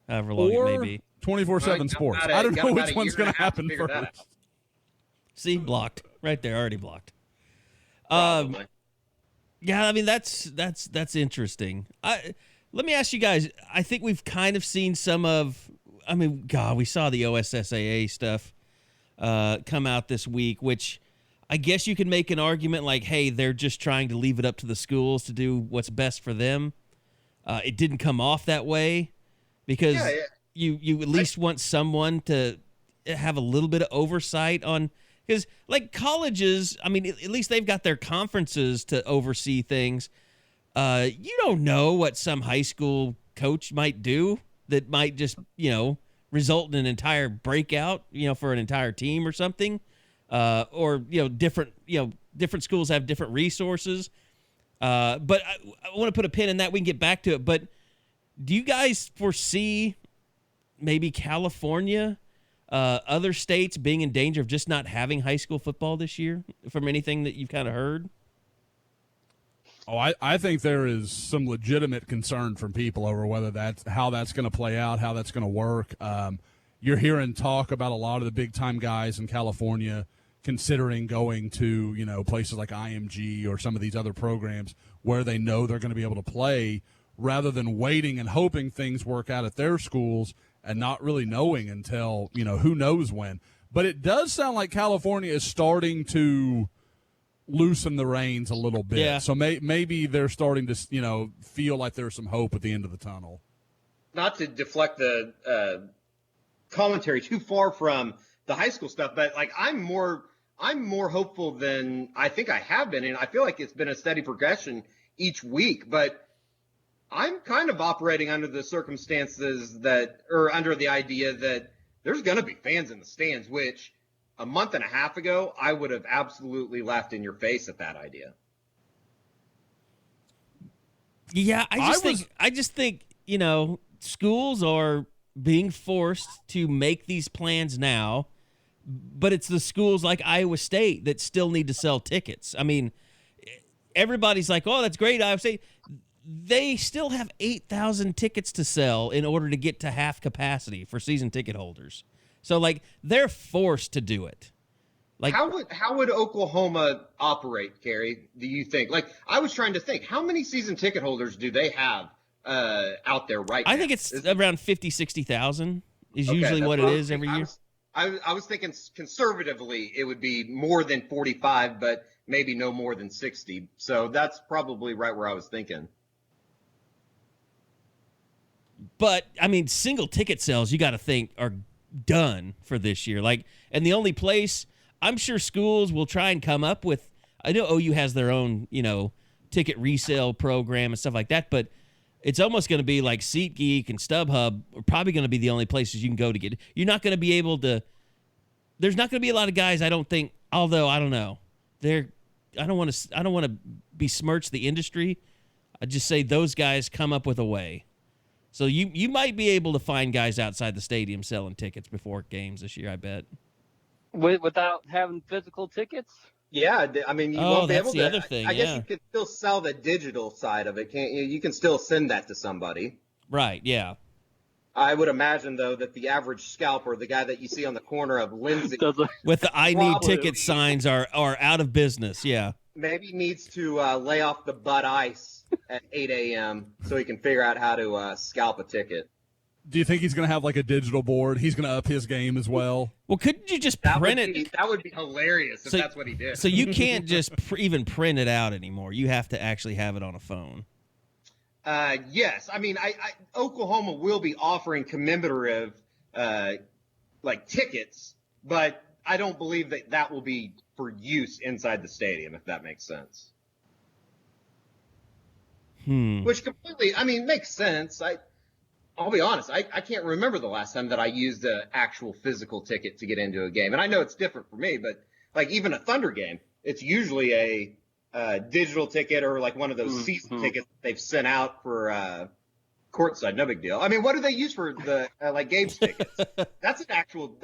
however long it may be. 24/7 Sports. I don't know which one's going to happen first. See, blocked right there, already blocked. Yeah, I mean that's interesting. Let me ask you guys. I think we've kind of seen some of. I mean, God, we saw the OSSAA stuff come out this week, which I guess you can make an argument like, hey, they're just trying to leave it up to the schools to do what's best for them. It didn't come off that way because you at least want someone to have a little bit of oversight on, because like colleges, I mean, at least they've got their conferences to oversee things. You don't know what some high school coach might do that might just, result in an entire breakout, for an entire team or something. Or, different schools have different resources. But I want to put a pin in that. We can get back to it. But do you guys foresee maybe California, other states being in danger of just not having high school football this year from anything that you've kind of heard? Oh, I think there is some legitimate concern from people over whether how that's going to play out, how that's going to work. You're hearing talk about a lot of the big-time guys in California considering going to, places like IMG or some of these other programs where they know they're going to be able to play, rather than waiting and hoping things work out at their schools and not really knowing until, who knows when. But it does sound like California is starting to loosen the reins a little bit. Yeah. So maybe they're starting to, feel like there's some hope at the end of the tunnel. Not to deflect the commentary too far from the high school stuff, but like I'm more hopeful than I think I have been, and I feel like it's been a steady progression each week. But I'm kind of operating under the circumstances under the idea that there's going to be fans in the stands, which a month and a half ago, I would have absolutely laughed in your face at that idea. Yeah, I just think, schools are being forced to make these plans now, but it's the schools like Iowa State that still need to sell tickets. I mean, everybody's like, oh, that's great, Iowa State. They still have 8,000 tickets to sell in order to get to half capacity for season ticket holders. So, like, they're forced to do it. Like, how would Oklahoma operate, Carrie, do you think? Like, I was trying to think, how many season ticket holders do they have out there right now? I think it's around 50, 60,000 is usually what it is every year. I was thinking conservatively it would be more than 45, but maybe no more than 60. So that's probably right where I was thinking. But, I mean, single ticket sales, you got to think, are done for this year. Like, and the only place, I'm sure schools will try and come up with, I know OU has their own, ticket resale program and stuff like that, but it's almost going to be like SeatGeek and StubHub are probably going to be the only places you can go to get it. You're not going to be able to, there's not going to be a lot of guys, I don't think, although, I don't know. I don't want to besmirch the industry. I just say those guys come up with a way. So you might be able to find guys outside the stadium selling tickets before games this year, I bet. Without having physical tickets? Yeah, I mean, you won't be able to. That's the other thing, I guess you could still sell the digital side of it, can't you? You can still send that to somebody. Right, yeah. I would imagine, though, that the average scalper, the guy that you see on the corner of Lindsay, with the I need ticket signs are out of business, yeah. Maybe needs to lay off the Bud Ice at 8 a.m. so he can figure out how to scalp a ticket. Do you think he's going to have like a digital board? He's going to up his game as well. Well, couldn't you just print it? That would be hilarious if that's what he did. So you can't just even print it out anymore. You have to actually have it on a phone. Yes. I mean, Oklahoma will be offering commemorative tickets, but I don't believe that will be for use inside the stadium, if that makes sense. Which completely, I mean, makes sense. I'll be honest, I can't remember the last time that I used an actual physical ticket to get into a game. And I know it's different for me, but like even a Thunder game, it's usually a digital ticket or like one of those season tickets that they've sent out for courtside. No big deal. I mean, what do they use for the games tickets? That's an actual.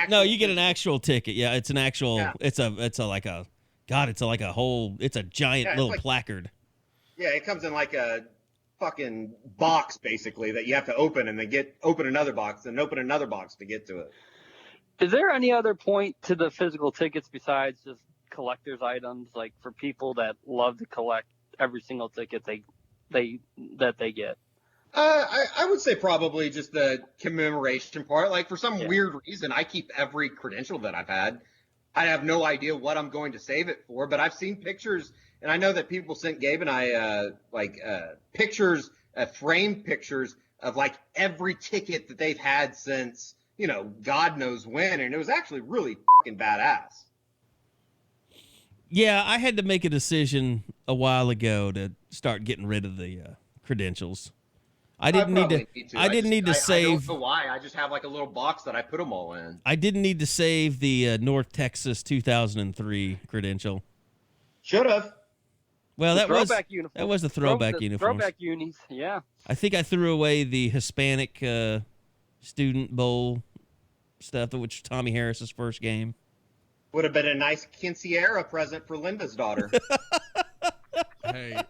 No, you get an actual ticket. Yeah, it's an actual. Yeah. It's a giant little placard. Yeah, it comes in like a fucking box basically that you have to open and then open another box and open another box to get to it. Is there any other point to the physical tickets besides just collector's items, like for people that love to collect every single ticket they get? I would say probably just the commemoration part. Like for some weird reason, I keep every credential that I've had. I have no idea what I'm going to save it for, but I've seen pictures, and I know that people sent Gabe and I pictures, framed pictures of like every ticket that they've had since, God knows when, and it was actually really fucking badass. Yeah, I had to make a decision a while ago to start getting rid of the credentials. I didn't need to save. I don't know why. I just have like a little box that I put them all in. I didn't need to save the North Texas 2003 credential. Should have. Well, that was the throwback uniform. Throwback unis, yeah. I think I threw away the Hispanic Student Bowl stuff, which was Tommy Harris's first game. Would have been a nice quinceañera present for Linda's daughter. Hey,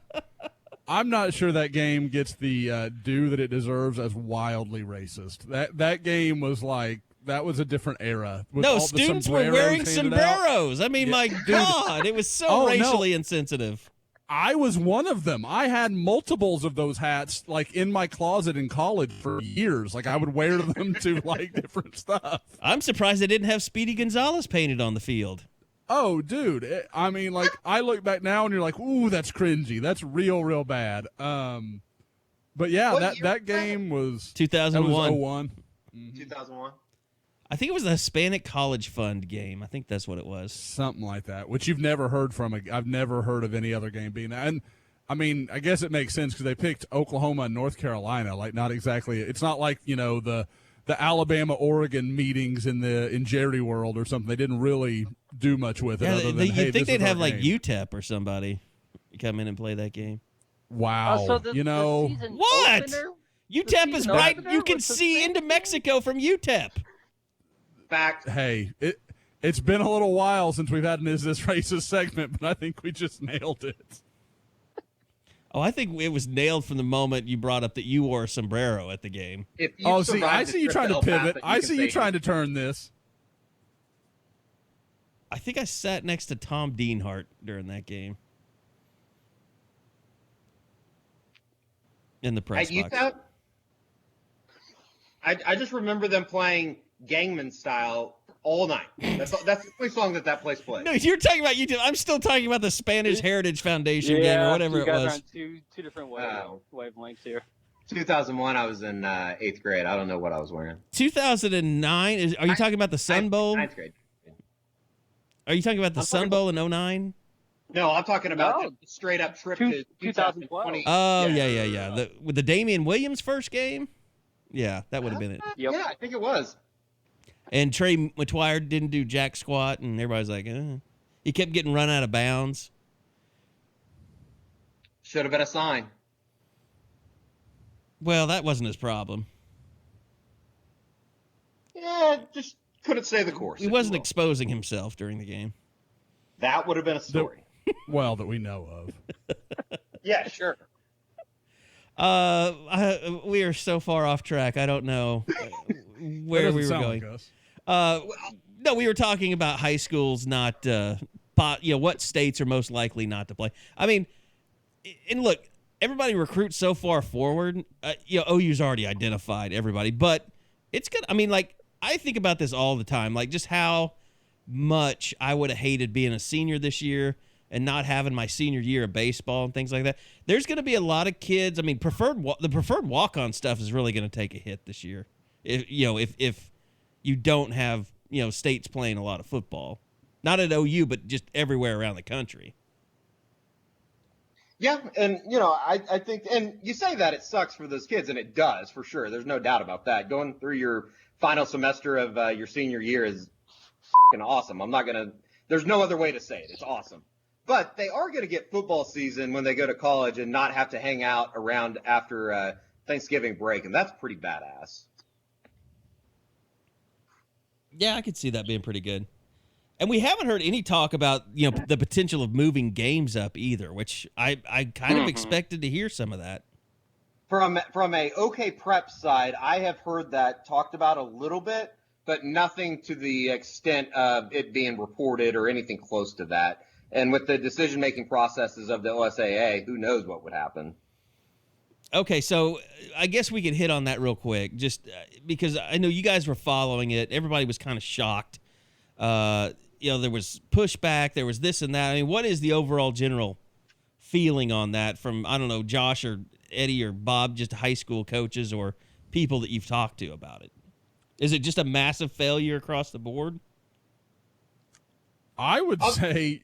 I'm not sure that game gets the due that it deserves as wildly racist. That game was like, that was a different era. No, students were wearing sombreros. I mean, my God, it was so racially insensitive. I was one of them. I had multiples of those hats, like, in my closet in college for years. Like, I would wear them to, like, different stuff. I'm surprised they didn't have Speedy Gonzalez painted on the field. Oh, dude. I mean, like, I look back now and you're like, ooh, that's cringy. That's real bad. But, yeah, that game was 2001. That was 01. 2001. I think it was the Hispanic College Fund game. I think that's what it was. Something like that, which you've never heard from. I've never heard of any other game being that. And, I mean, I guess it makes sense because they picked Oklahoma and North Carolina. Like, not exactly – it's not like, the Alabama-Oregon meetings in Jerry World or something. They didn't really do much with it. Yeah, other than, you'd think they'd have like game. UTEP or somebody come in and play that game. Wow. So the season What? opener, UTEP is right. opener You can was the see same into game? Mexico from UTEP. Fact. Hey, it's been a little while since we've had this racist segment, but I think we just nailed it. Oh, I think it was nailed from the moment you brought up that you wore a sombrero at the game. I see you trying to pivot. I see you trying to turn this. I think I sat next to Tom Dienhart during that game. In the press box. I just remember them playing Gangman style all night. That's the only song that place plays. No, you're talking about YouTube. I'm still talking about the Spanish Heritage Foundation game or whatever you guys it are was. on two different wavelengths here. 2001, I was in 8th grade. I don't know what I was wearing. 2009, are you talking about the Sun Bowl? 9th grade. Are you talking about the Sun Bowl in 2009? No, I'm talking about just a straight up trip to 2020. Oh, yeah. With the Damian Williams first game? Yeah, that would have been it. Yep. Yeah, I think it was. And Trey McGuire didn't do jack squat, and everybody's like, He kept getting run out of bounds. Should have been a sign. Well, that wasn't his problem. Yeah, just couldn't stay the course. He wasn't exposing himself during the game. That would have been a story. That we know of. Yeah, sure. We are so far off track. I don't know where we were going. No, we were talking about high schools not, what states are most likely not to play. I mean, and look, everybody recruits so far forward. OU's already identified everybody, but it's good. I mean, like, I think about this all the time, like just how much I would have hated being a senior this year and not having my senior year of baseball and things like that. There's going to be a lot of kids. I mean, the preferred walk-on stuff is really going to take a hit this year. If you don't have, states playing a lot of football, not at OU, but just everywhere around the country. Yeah, and I think, and you say that it sucks for those kids, and it does for sure. There's no doubt about that. Going through your final semester of your senior year is fucking awesome. There's no other way to say it. It's awesome. But they are going to get football season when they go to college and not have to hang out around after Thanksgiving break, and that's pretty badass. Yeah, I could see that being pretty good. And we haven't heard any talk about, the potential of moving games up either, which I kind of expected to hear some of that. From a OK Prep side, I have heard that talked about a little bit, but nothing to the extent of it being reported or anything close to that. And with the decision-making processes of the OSSAA, who knows what would happen. Okay, so I guess we could hit on that real quick, just because I know you guys were following it. Everybody was kind of shocked. There was pushback. There was this and that. I mean, what is the overall general feeling on that from, I don't know, Josh or Eddie or Bob, just high school coaches or people that you've talked to about it? Is it just a massive failure across the board? I would say...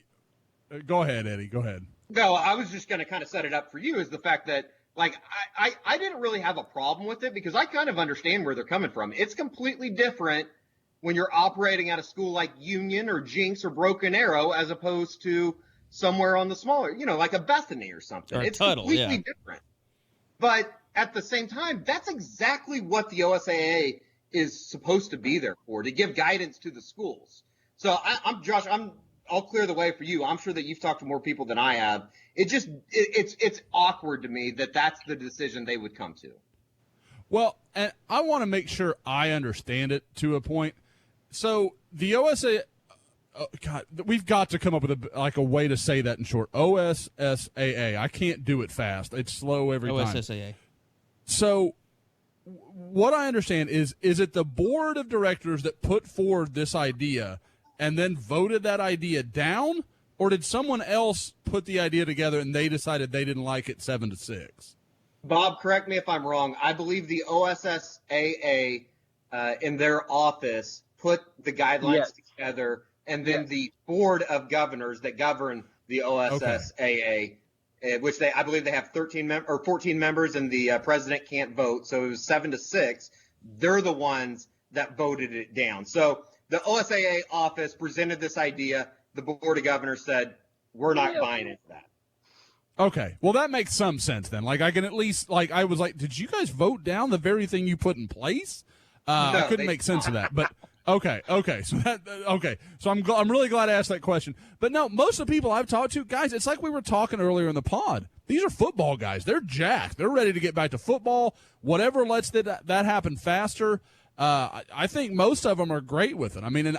Go ahead, Eddie. Go ahead. No, I was just going to kind of set it up for you is the fact that, like, I didn't really have a problem with it because I kind of understand where they're coming from. It's completely different when you're operating at a school like Union or Jinx or Broken Arrow as opposed to somewhere on the smaller, like a Bethany or something. Or it's Tuttle, completely different. But at the same time, that's exactly what the OSSAA is supposed to be there for, to give guidance to the schools. So I'm Josh, I'll clear the way for you. I'm sure that you've talked to more people than I have. It's awkward to me that that's the decision they would come to. Well, and I want to make sure I understand it to a point. So the OSSAA, we've got to come up with a way to say that in short. OSSAA. I can't do it fast. It's slow every time. OSSAA. So what I understand is it the board of directors that put forward this idea and then voted that idea down, or did someone else put the idea together and they decided they didn't like it 7-6? Bob, correct me if I'm wrong. I believe the OSSAA in their office put the guidelines together, and then the board of governors that govern the OSSAA, which I believe they have 14 members, and the president can't vote. So it was 7-6. they're the ones that voted it down. So the OSSAA office presented this idea. The Board of Governors said, we're not buying into that. Okay, well, that makes some sense then. Like, I can at least, like, I was like, did you guys vote down the very thing you put in place? No, I couldn't make sense of that, but okay. So I'm really glad I asked that question. But no, most of the people I've talked to, guys, it's like we were talking earlier in the pod. These are football guys. They're jacked. They're ready to get back to football. Whatever lets that happen faster. I think most of them are great with it. I mean,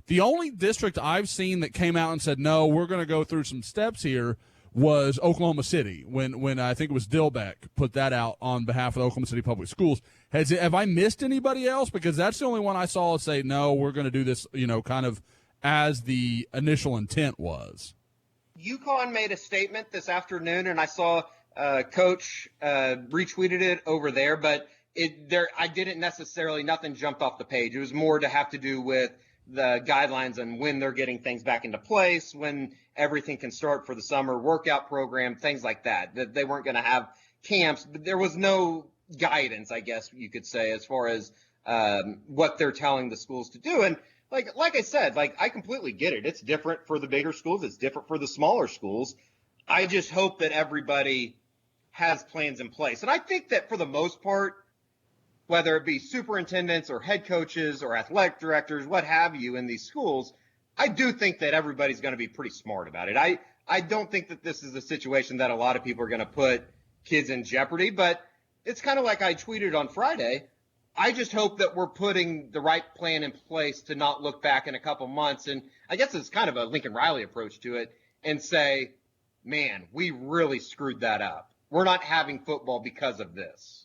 the only district I've seen that came out and said, no, we're going to go through some steps here was Oklahoma City when I think it was Dilbeck put that out on behalf of the Oklahoma City Public Schools. Have I missed anybody else? Because that's the only one I saw say, no, we're going to do this, kind of as the initial intent was. UConn made a statement this afternoon, and I saw Coach retweeted it over there, but I didn't necessarily, nothing jumped off the page. It was more to have to do with the guidelines and when they're getting things back into place, when everything can start for the summer workout program, things like that. That they weren't going to have camps, but there was no guidance, I guess you could say, as far as what they're telling the schools to do. And like I said, I completely get it. It's different for the bigger schools. It's different for the smaller schools. I just hope that everybody has plans in place. And I think that for the most part, whether it be superintendents or head coaches or athletic directors, what have you in these schools, I do think that everybody's going to be pretty smart about it. I don't think that this is a situation that a lot of people are going to put kids in jeopardy, but it's kind of like I tweeted on Friday. I just hope that we're putting the right plan in place to not look back in a couple months. And I guess it's kind of a Lincoln Riley approach to it and say, man, we really screwed that up. We're not having football because of this.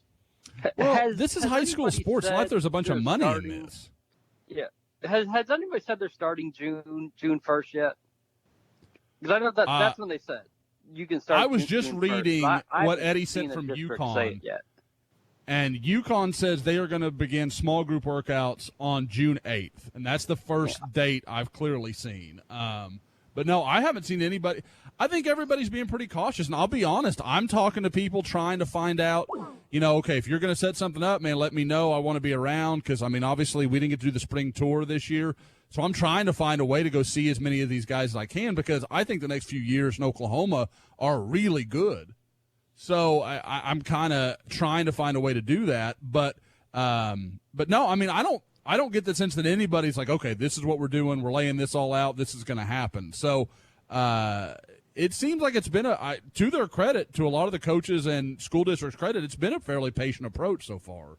Well, this is high school sports. It's not like there's a bunch of money in this. Yeah. Has anybody said they're starting June 1st yet? Because I know that's when they said you can start. I was just June reading 1st. what Eddie sent from UConn. And UConn says they are going to begin small group workouts on June 8th. And that's the first date I've clearly seen. But no, I haven't seen anybody. I think everybody's being pretty cautious. And I'll be honest, I'm talking to people trying to find out, okay, if you're going to set something up, man, let me know. I want to be around because, obviously we didn't get to do the spring tour this year. So I'm trying to find a way to go see as many of these guys as I can because I think the next few years in Oklahoma are really good. So I'm kind of trying to find a way to do that. But no, I don't get the sense that anybody's like, okay, this is what we're doing. We're laying this all out. This is going to happen. So it seems like it's been to their credit, to a lot of the coaches and school districts' credit, it's been a fairly patient approach so far.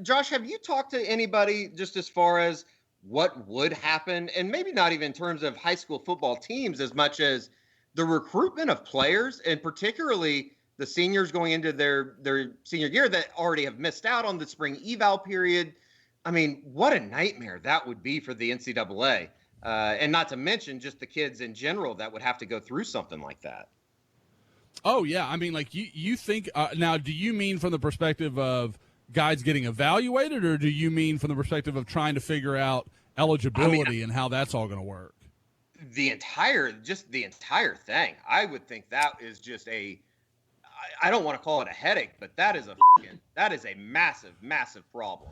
Josh, have you talked to anybody just as far as what would happen, and maybe not even in terms of high school football teams as much as the recruitment of players, and particularly the seniors going into their senior year that already have missed out on the spring eval period? What a nightmare that would be for the NCAA. And not to mention just the kids in general that would have to go through something like that. Oh, yeah. You think now, do you mean from the perspective of guys getting evaluated, or do you mean from the perspective of trying to figure out eligibility and how that's all going to work? The entire thing. I would think that is just I don't want to call it a headache, but that is a massive, massive problem.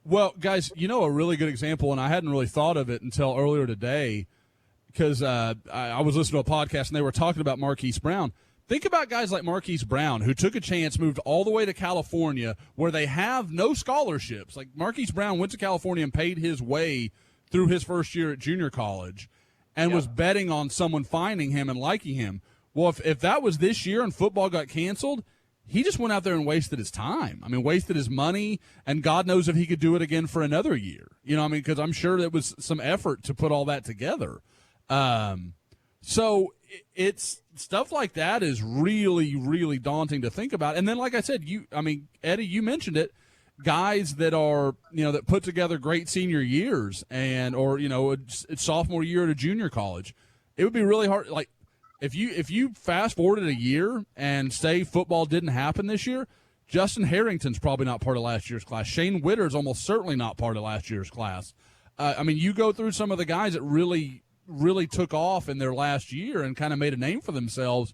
Well, guys, a really good example, and I hadn't really thought of it until earlier today because I was listening to a podcast and they were talking about Marquise Brown. Think about guys like Marquise Brown who took a chance, moved all the way to California where they have no scholarships. Like Marquise Brown went to California and paid his way through his first year at junior college and was betting on someone finding him and liking him. Well, if that was this year and football got canceled, he just went out there and wasted his time. Wasted his money, and God knows if he could do it again for another year. Because I'm sure there was some effort to put all that together. So it's stuff like that is really, really daunting to think about. And then, like I said, Eddie, you mentioned it, guys that are, that put together great senior years or a sophomore year at a junior college. It would be really hard. Like, If you fast forwarded a year and say football didn't happen this year, Justin Harrington's probably not part of last year's class. Shane Witter's almost certainly not part of last year's class. You go through some of the guys that really, really took off in their last year and kind of made a name for themselves.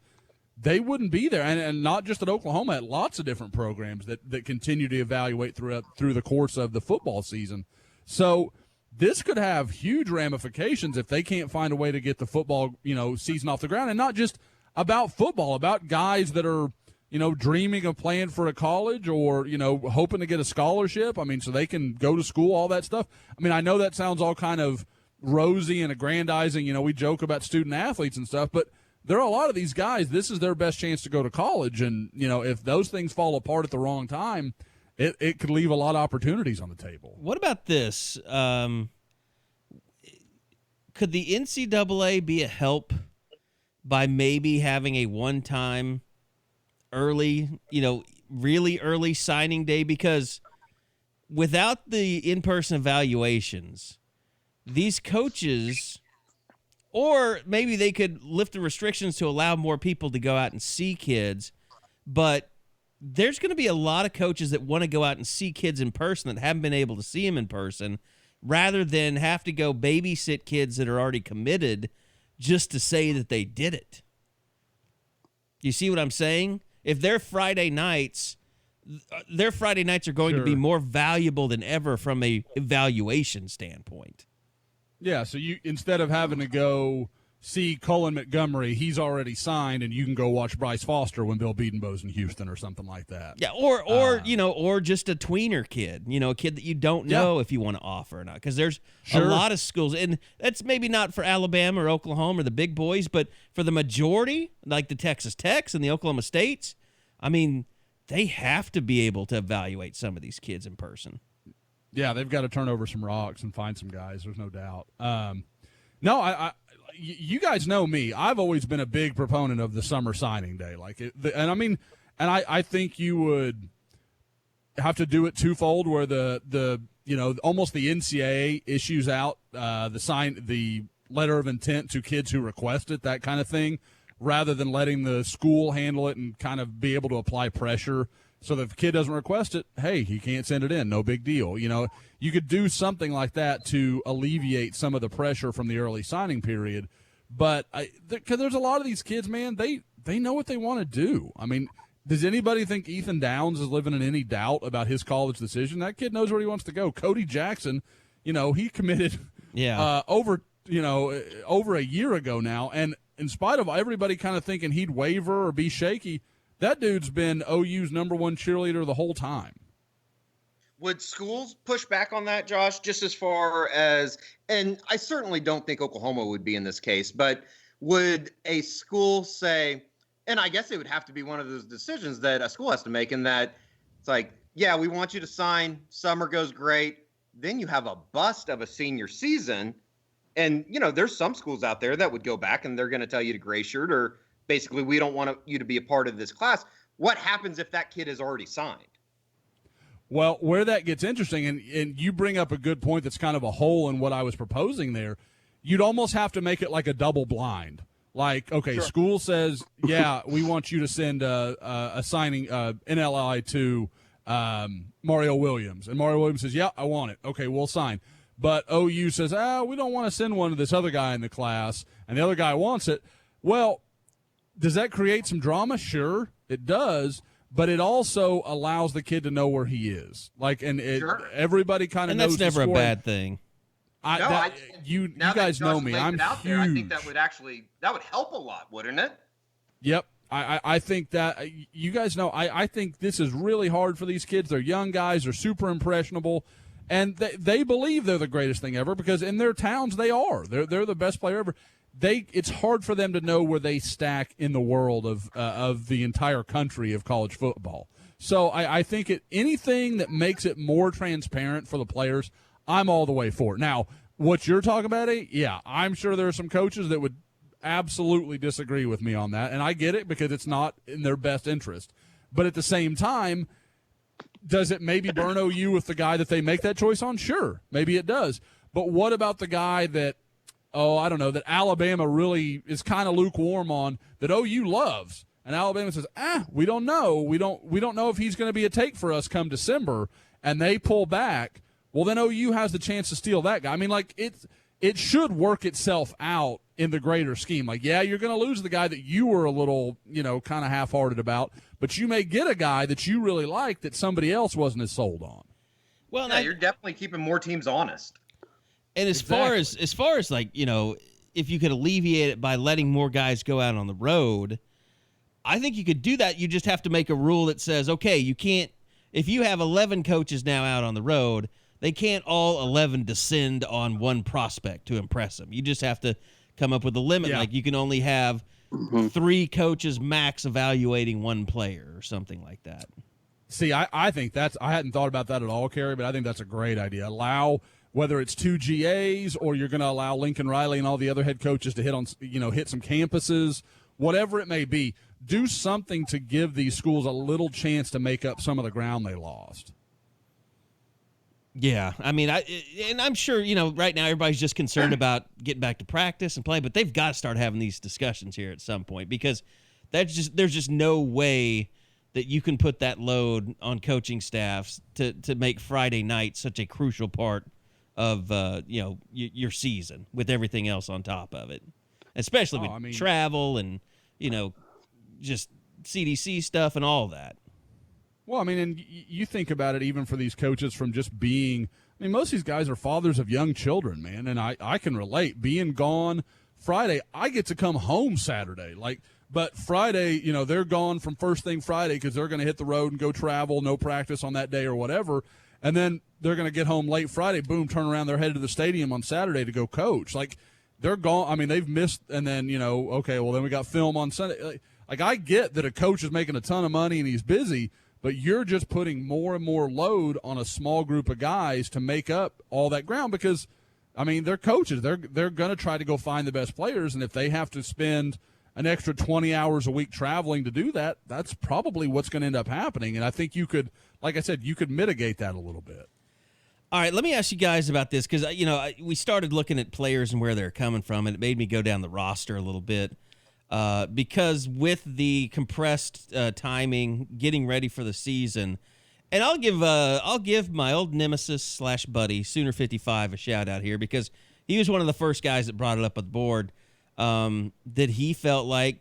they wouldn't be there. And not just at Oklahoma, at lots of different programs that continue to evaluate through the course of the football season. So this could have huge ramifications if they can't find a way to get the football, season off the ground. And not just about football, about guys that are, dreaming of playing for a college or, hoping to get a scholarship. I mean, so they can go to school, all that stuff. I mean, I know that sounds all kind of rosy and aggrandizing. We joke about student athletes and stuff, but there are a lot of these guys, this is their best chance to go to college. And, if those things fall apart at the wrong time, it could leave a lot of opportunities on the table. What about this? Could the NCAA be a help by maybe having a one-time early, really early signing day? Because without the in-person evaluations, these coaches, or maybe they could lift the restrictions to allow more people to go out and see kids, but there's going to be a lot of coaches that want to go out and see kids in person that haven't been able to see them in person, rather than have to go babysit kids that are already committed just to say that they did it. You see what I'm saying? If their Friday nights are going to be more valuable than ever from a evaluation standpoint. Yeah, so you, instead of having to go see Cullen Montgomery, he's already signed, and you can go watch Bryce Foster when Bill Bedenbaugh's in Houston or something like that. Yeah, or just a tweener kid, a kid that you don't know if you want to offer or not, because there's a lot of schools, and that's maybe not for Alabama or Oklahoma or the big boys, but for the majority, like the Texas Techs and the Oklahoma States, I mean, they have to be able to evaluate some of these kids in person. Yeah, they've got to turn over some rocks and find some guys. There's no doubt. You guys know me. I've always been a big proponent of the summer signing day. I think you would have to do it twofold, where almost the NCAA issues out the letter of intent to kids who request it, that kind of thing, rather than letting the school handle it and kind of be able to apply pressure. So that if the kid doesn't request it, hey, he can't send it in. No big deal. You could do something like that to alleviate some of the pressure from the early signing period. But because there's a lot of these kids, man, they know what they want to do. I mean, does anybody think Ethan Downs is living in any doubt about his college decision? That kid knows where he wants to go. Cody Jackson, he committed over a year ago now. And in spite of everybody kind of thinking he'd waver or be shaky, that dude's been OU's number one cheerleader the whole time. Would schools push back on that, Josh, just as far as, and I certainly don't think Oklahoma would be in this case, but would a school say, and I guess it would have to be one of those decisions that a school has to make, in that it's like, yeah, we want you to sign, summer goes great, then you have a bust of a senior season, and, there's some schools out there that would go back and they're going to tell you to gray shirt, or basically, we don't want you to be a part of this class. What happens if that kid is already signed? Well, where that gets interesting, and you bring up a good point that's kind of a hole in what I was proposing there, you'd almost have to make it like a double blind. Like, okay, School says, yeah, we want you to send a signing NLI to Mario Williams. And Mario Williams says, yeah, I want it. Okay, we'll sign. But OU says, we don't want to send one to this other guy in the class, and the other guy wants it. Well, does that create some drama? Sure, it does, but it also allows the kid to know where he is. Everybody kind of knows. And that's never a bad thing. You guys know me. I'm huge. I think that would help a lot, wouldn't it? Yep. I think that you guys know. I think this is really hard for these kids. They're young guys. They're super impressionable, and they believe they're the greatest thing ever, because in their towns they are. They're the best player ever. It's hard for them to know where they stack in the world of the entire country of college football. So I think anything that makes it more transparent for the players, I'm all the way for it. Now, what you're talking about, I'm sure there are some coaches that would absolutely disagree with me on that, and I get it, because it's not in their best interest. But at the same time, does it maybe burn OU with the guy that they make that choice on? Sure, maybe it does. But what about the guy that, I don't know, that Alabama really is kind of lukewarm on, that OU loves, and Alabama says, we don't know. We don't know if he's going to be a take for us come December, and they pull back. Well, then OU has the chance to steal that guy. I mean, it should work itself out in the greater scheme. Like, yeah, you're going to lose the guy that you were a little, kind of half-hearted about, but you may get a guy that you really like that somebody else wasn't as sold on. Well, yeah, you're definitely keeping more teams honest. And as far as like, if you could alleviate it by letting more guys go out on the road, I think you could do that. You just have to make a rule that says, okay, you can't, if you have 11 coaches now out on the road, they can't all 11 descend on one prospect to impress them. You just have to come up with a limit. Yeah. Like you can only have 3 coaches max evaluating one player or something like that. See, I think I hadn't thought about that at all, Kerry, but I think that's a great idea. Allow, whether it's 2 GAs or you're going to allow Lincoln Riley and all the other head coaches to hit some campuses, whatever it may be, do something to give these schools a little chance to make up some of the ground they lost. Yeah, I mean, I'm sure, right now everybody's just concerned about getting back to practice and playing, but they've got to start having these discussions here at some point because there's just no way that you can put that load on coaching staffs to make Friday night such a crucial part of your season with everything else on top of it, especially with travel and just CDC stuff and all that. Well, I mean, and you think about it even for these coaches from just being – most of these guys are fathers of young children, man, and I can relate. Being gone Friday, I get to come home Saturday. But Friday, they're gone from first thing Friday because they're going to hit the road and go travel, no practice on that day or whatever, and then they're going to get home late Friday, boom, turn around, they're headed to the stadium on Saturday to go coach. They're gone – they've missed – and then, okay, well, then we got film on Sunday. I get that a coach is making a ton of money and he's busy – but you're just putting more and more load on a small group of guys to make up all that ground because, they're coaches. They're going to try to go find the best players, and if they have to spend an extra 20 hours a week traveling to do that, that's probably what's going to end up happening. And I think you could, like I said, you could mitigate that a little bit. All right, let me ask you guys about this because, we started looking at players and where they're coming from, and it made me go down the roster a little bit. Because with the compressed timing, getting ready for the season, and I'll give my old nemesis / buddy Sooner 55 a shout out here because he was one of the first guys that brought it up on the board. That he felt like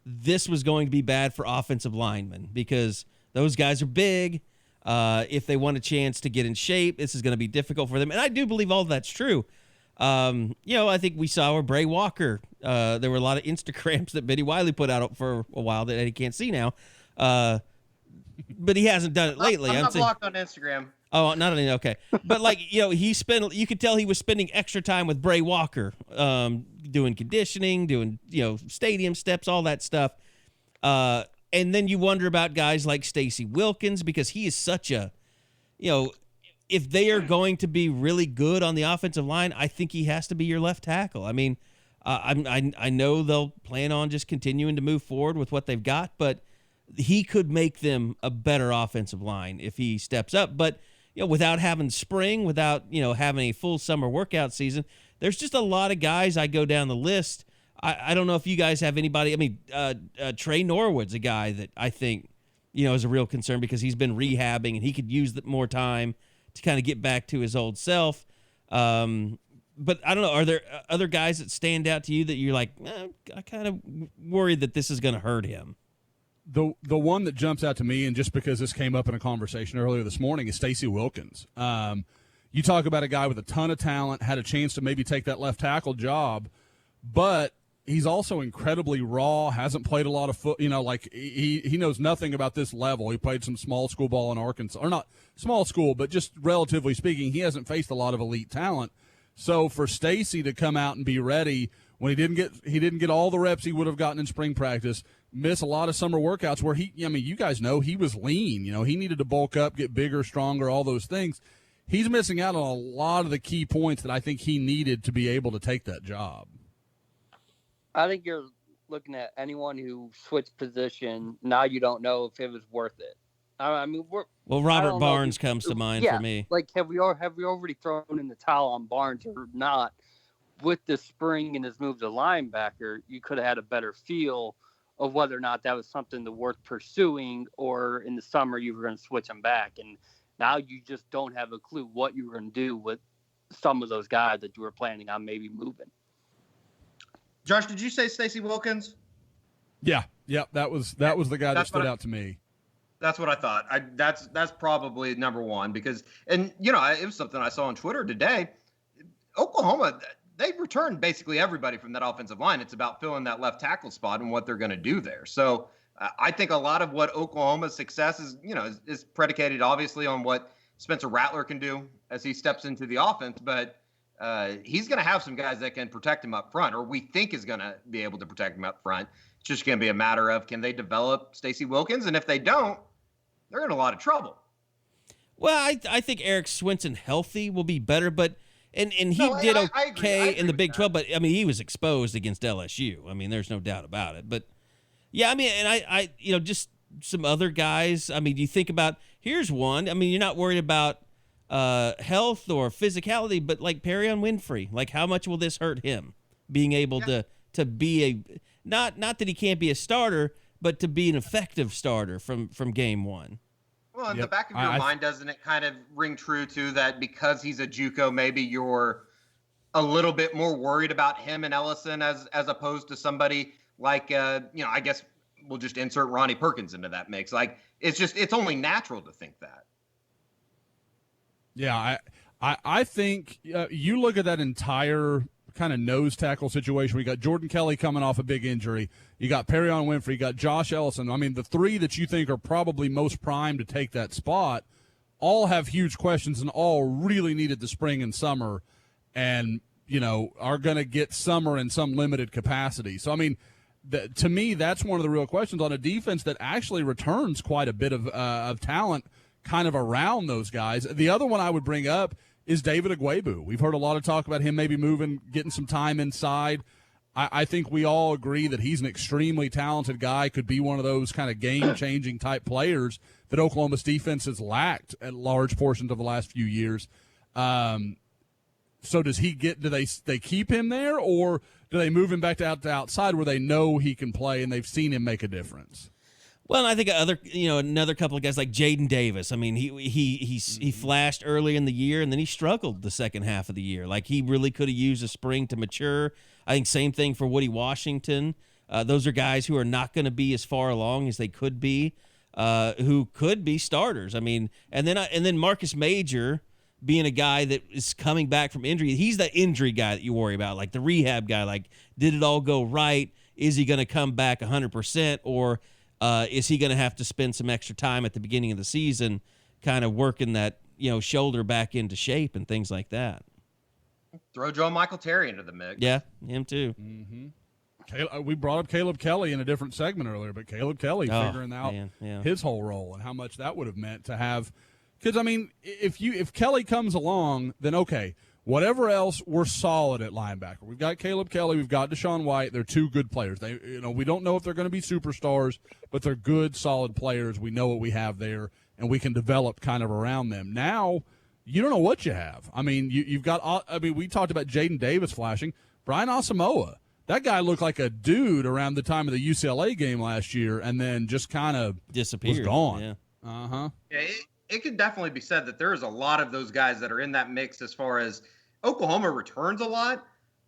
this was going to be bad for offensive linemen because those guys are big. If they want a chance to get in shape, this is going to be difficult for them, and I do believe all that's true. I think we saw where Bray Walker, there were a lot of Instagrams that Benny Wiley put out for a while that Eddie can't see now. But he hasn't done it lately. I'm not blocked on Instagram. Oh, not only, okay. But you could tell he was spending extra time with Bray Walker, doing conditioning, doing, stadium steps, all that stuff. And then you wonder about guys like Stacey Wilkins because he is such a, if they are going to be really good on the offensive line, I think he has to be your left tackle. I know they'll plan on just continuing to move forward with what they've got, but he could make them a better offensive line if he steps up. But, without having spring, without, having a full summer workout season, there's just a lot of guys I go down the list. I don't know if you guys have anybody. Trey Norwood's a guy that I think, is a real concern because he's been rehabbing and he could use more time to kind of get back to his old self. But I don't know, are there other guys that stand out to you that you're like, I kind of worried that this is going to hurt him? The one that jumps out to me, and just because this came up in a conversation earlier this morning, is Stacey Wilkins. You talk about a guy with a ton of talent, had a chance to maybe take that left tackle job, but he's also incredibly raw, hasn't played a lot of he knows nothing about this level. He played some small school ball in Arkansas, or not small school, but just relatively speaking, he hasn't faced a lot of elite talent. So for Stacey to come out and be ready when he didn't get all the reps he would have gotten in spring practice, miss a lot of summer workouts where you guys know he was lean, he needed to bulk up, get bigger, stronger, all those things. He's missing out on a lot of the key points that I think he needed to be able to take that job. I think you're looking at anyone who switched position. Now you don't know if it was worth it. Robert Barnes comes to mind for me. Have we already thrown in the towel on Barnes or not? With the spring and his move to linebacker, you could have had a better feel of whether or not that was something that worth pursuing, or in the summer you were going to switch him back. And now you just don't have a clue what you were going to do with some of those guys that you were planning on maybe moving. Josh, did you say Stacey Wilkins? Yeah. That was the guy that stood out to me. That's what I thought. That's probably number one because, and it was something I saw on Twitter today. Oklahoma, they returned basically everybody from that offensive line. It's about filling that left tackle spot and what they're going to do there. So I think a lot of what Oklahoma's success is predicated obviously on what Spencer Rattler can do as he steps into the offense, but he's going to have some guys that can protect him up front, or we think is going to be able to protect him up front. It's just going to be a matter of, can they develop Stacey Wilkins? And if they don't, they're in a lot of trouble. Well, I think Eric Swinson healthy will be better, but and he did okay in the Big 12, but I mean he was exposed against LSU. I mean there's no doubt about it. But yeah, I mean, and I just some other guys. I mean, you think about, here's one. I mean, you're not worried about health or physicality, but like Perrion Winfrey, like how much will this hurt him being able to be a not that he can't be a starter, but to be an effective starter from game one. Well, in the back of your mind, doesn't it kind of ring true to that because he's a JUCO, maybe you're a little bit more worried about him and Ellison as opposed to somebody like, I guess we'll just insert Ronnie Perkins into that mix. Like, it's only natural to think that. Yeah, I think you look at that entire kind of nose tackle situation. We got Jordan Kelly coming off a big injury. You got Perrion Winfrey. You got Josh Ellison. I mean, the three that you think are probably most primed to take that spot all have huge questions and all really needed the spring and summer and, are going to get summer in some limited capacity. So, I mean, to me, that's one of the real questions on a defense that actually returns quite a bit of talent kind of around those guys. The other one I would bring up is David Agwebu. We've heard a lot of talk about him maybe moving, getting some time inside. I think we all agree that he's an extremely talented guy, could be one of those kind of game-changing type players that Oklahoma's defense has lacked at large portions of the last few years. So does he do they keep him there, or do they move him back to outside where they know he can play and they've seen him make a difference? Well, I think another couple of guys like Jaden Davis. I mean, he flashed early in the year and then he struggled the second half of the year. Like he really could have used a spring to mature. I think same thing for Woody Washington. Those are guys who are not going to be as far along as they could be, who could be starters. I mean, and then Marcus Major being a guy that is coming back from injury. He's the injury guy that you worry about, like the rehab guy. Like, did it all go right? Is he going to come back 100%, or is he going to have to spend some extra time at the beginning of the season kind of working that, shoulder back into shape and things like that? Throw Joe Michael Terry into the mix. Yeah, him too. Mm-hmm. We brought up Caleb Kelly in a different segment earlier, but Caleb Kelly figuring out his whole role and how much that would have meant to have. Because, I mean, if Kelly comes along, then okay, whatever else, we're solid at linebacker. We've got Caleb Kelly. We've got Deshaun White. They're two good players. We don't know if they're going to be superstars, but they're good, solid players. We know what we have there, and we can develop kind of around them. Now, you don't know what you have. I mean, you've got. I mean, we talked about Jaden Davis flashing. Bryan Asamoah. That guy looked like a dude around the time of the UCLA game last year, and then just kind of disappeared. Was gone. Yeah. Yeah, it could definitely be said that there's a lot of those guys that are in that mix as far as Oklahoma returns a lot,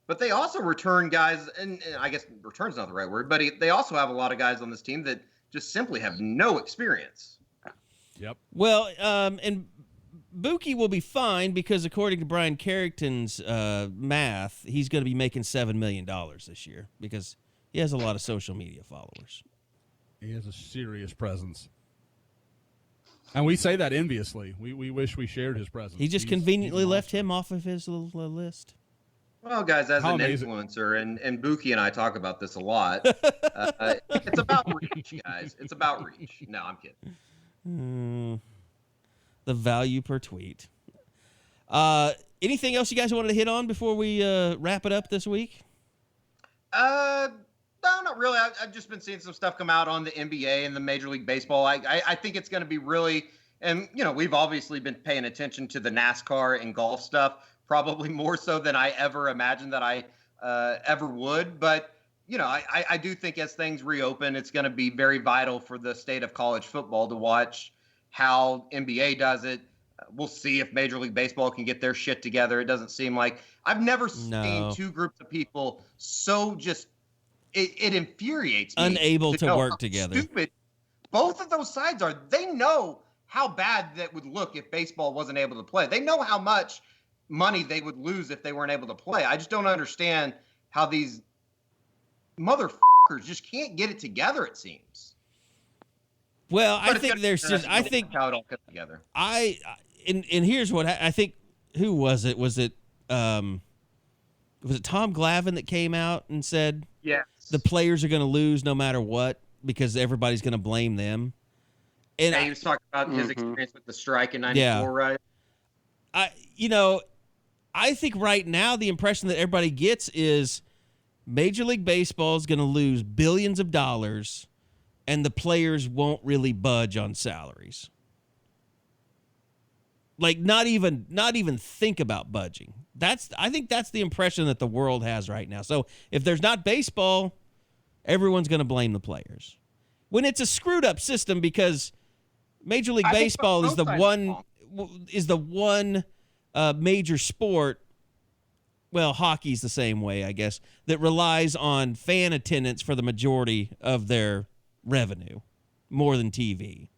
but they also return guys, and I guess return's not the right word, but they also have a lot of guys on this team that just simply have no experience. Yep. Well, and Buki will be fine because according to Brian Carrington's math, he's going to be making $7 million this year because he has a lot of social media followers. He has a serious presence. And we say that enviously. We wish we shared his presence. He just conveniently left him off of his little list. Well, guys, as an influencer, and Buki and I talk about this a lot, it's about reach, guys. It's about reach. No, I'm kidding. The value per tweet. Anything else you guys wanted to hit on before we wrap it up this week? No, not really. I've just been seeing some stuff come out on the NBA and the Major League Baseball. I think it's going to be really, and we've obviously been paying attention to the NASCAR and golf stuff, probably more so than I ever imagined that I ever would. But I do think as things reopen, it's going to be very vital for the state of college football to watch how NBA does it, we'll see if Major League Baseball can get their shit together. It doesn't seem like I've never seen two groups of people so just it infuriates me. Unable to work together. Stupid. Both of those sides are. They know how bad that would look if baseball wasn't able to play. They know how much money they would lose if they weren't able to play. I just don't understand how these motherfuckers just can't get it together, it seems. Well, I think there's just, I think how it all comes together. And here's what I think. Who was it? Was it Tom Glavine that came out and said, yes, the players are going to lose no matter what because everybody's going to blame them? And he was talking about his experience with the strike in '94, right? I think right now the impression that everybody gets is Major League Baseball is going to lose billions of dollars, and the players won't really budge on salaries. Like not even think about budging. I think that's the impression that the world has right now. So if there's not baseball, everyone's going to blame the players. When it's a screwed up system because Major League Baseball is the one major sport. Well, hockey's the same way, I guess, that relies on fan attendance for the majority of their revenue, more than TV.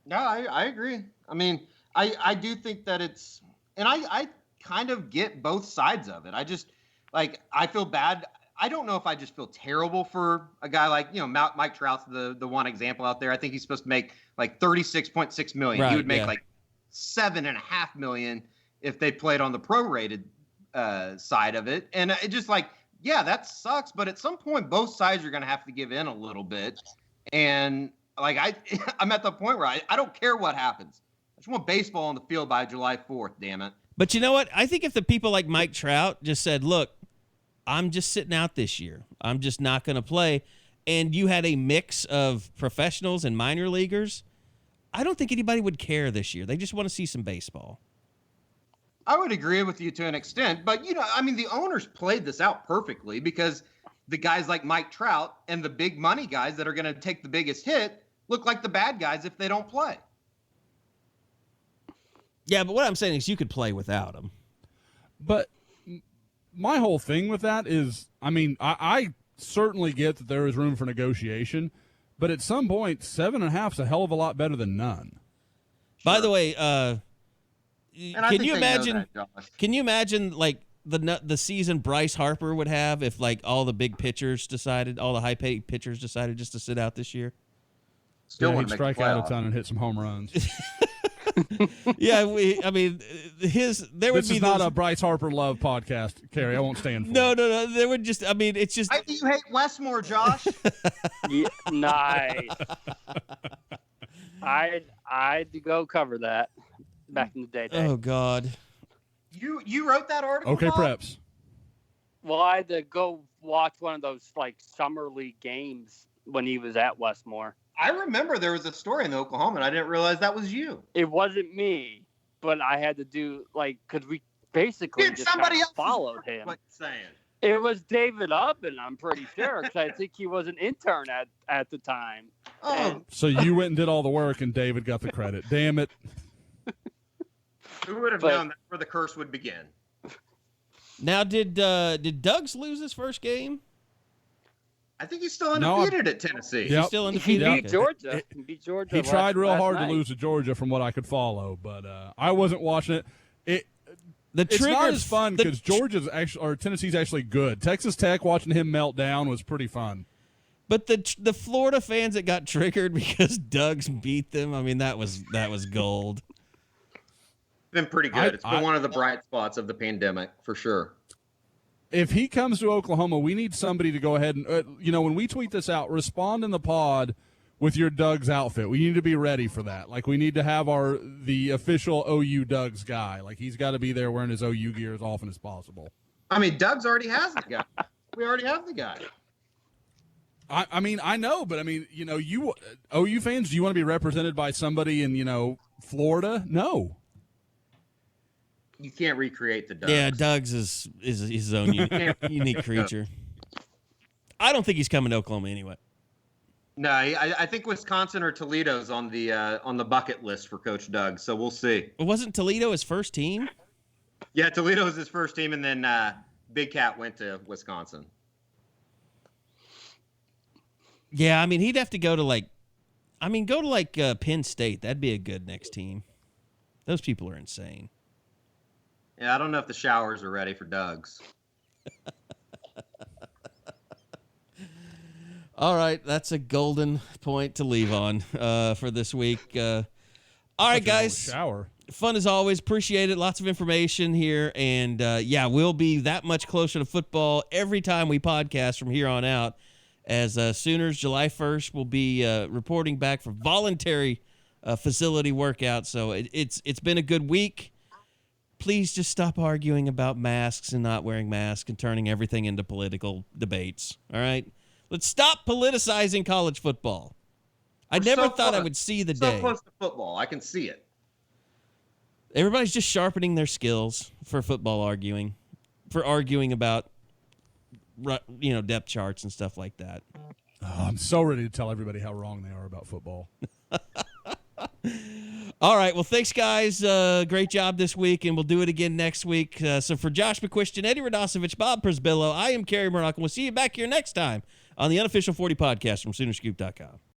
No, I agree. I mean, I do think that it's, and I kind of get both sides of it. I just, I feel bad. I don't know if I just feel terrible for a guy like, Mike Trout's the one example out there. I think he's supposed to make like $36.6 million. Right, he would make like $7.5 million if they played on the prorated side of it. And it just that sucks. But at some point, both sides are going to have to give in a little bit. And I'm at the point where I don't care what happens. I just want baseball on the field by July 4th, damn it. But you know what? I think if the people like Mike Trout just said, look, I'm just sitting out this year. I'm just not going to play. And you had a mix of professionals and minor leaguers, I don't think anybody would care this year. They just want to see some baseball. I would agree with you to an extent. But, the owners played this out perfectly because the guys like Mike Trout and the big money guys that are going to take the biggest hit look like the bad guys if they don't play. Yeah, but what I'm saying is you could play without them. But my whole thing with that is, I certainly get that there is room for negotiation, but at some point, 7.5 is a hell of a lot better than none. By the way, can you imagine? Can you imagine the season Bryce Harper would have if all the big pitchers decided, all the high paid pitchers decided just to sit out this year? Still want to strike out a ton and hit some home runs. Yeah, there would this be is not a Bryce Harper love podcast, Kerry. I won't stand for No. it. There would just, it's just. Why do you hate Westmore, Josh? Yeah, nice. I'd go cover that back in the day. Oh God. You wrote that article? Okay, Bob? Preps. Well, I had to go watch one of those summer league games when he was at Westmore. I remember there was a story in the Oklahoma, and I didn't realize that was you. It wasn't me, but I had to do because we basically just somebody else followed him. What you're saying? It was David Ubben, I'm pretty sure, because I think he was an intern at the time. Oh, So you went and did all the work, and David got the credit. Damn it. who would have known that's where the curse would begin? Now, did Doug's lose his first game? I think he's still undefeated at Tennessee. Yep. He's still He undefeated. beat Georgia. He beat Georgia. He tried real hard last to lose to Georgia from what I could follow, but I wasn't watching it. It's not as fun because Tennessee's actually good. Texas Tech, watching him melt down was pretty fun. But the Florida fans that got triggered because Doug's beat them, that was gold. It's been pretty good. It's been one of the bright spots of the pandemic for sure. If he comes to Oklahoma, we need somebody to go ahead and, when we tweet this out, respond in the pod with your Doug's outfit. We need to be ready for that. We need to have the official OU Doug's guy. He's got to be there wearing his OU gear as often as possible. Doug's already has the guy. We already have the guy. I know, but you OU fans, do you want to be represented by somebody in, Florida? No. You can't recreate the Doug's. Yeah, Doug's is his own unique creature. I don't think he's coming to Oklahoma anyway. No, I think Wisconsin or Toledo's on the bucket list for Coach Doug. So we'll see. Wasn't Toledo his first team? Yeah, Toledo was his first team, and then Big Cat went to Wisconsin. Yeah, I mean, he'd have to go to Penn State. That'd be a good next team. Those people are insane. Yeah, I don't know if the showers are ready for Doug's. All right, that's a golden point to leave on for this week. All right, guys. Shower. Fun as always. Appreciate it. Lots of information here. And, we'll be that much closer to football every time we podcast from here on out. As Sooners, July 1st, will be reporting back for voluntary facility workout. So it's been a good week. Please just stop arguing about masks and not wearing masks and turning everything into political debates. All right? Let's stop politicizing college football. I never thought I would see the day. So close to football. I can see it. Everybody's just sharpening their skills for football arguing, for arguing about, depth charts and stuff like that. Oh, I'm so ready to tell everybody how wrong they are about football. All right. Well, thanks, guys. Great job this week, and we'll do it again next week. So for Josh McQuistion, Eddie Radosevich, Bob Prisbillo, I am Kerry Murdoch, and we'll see you back here next time on the Unofficial 40 podcast from Soonerscoop.com.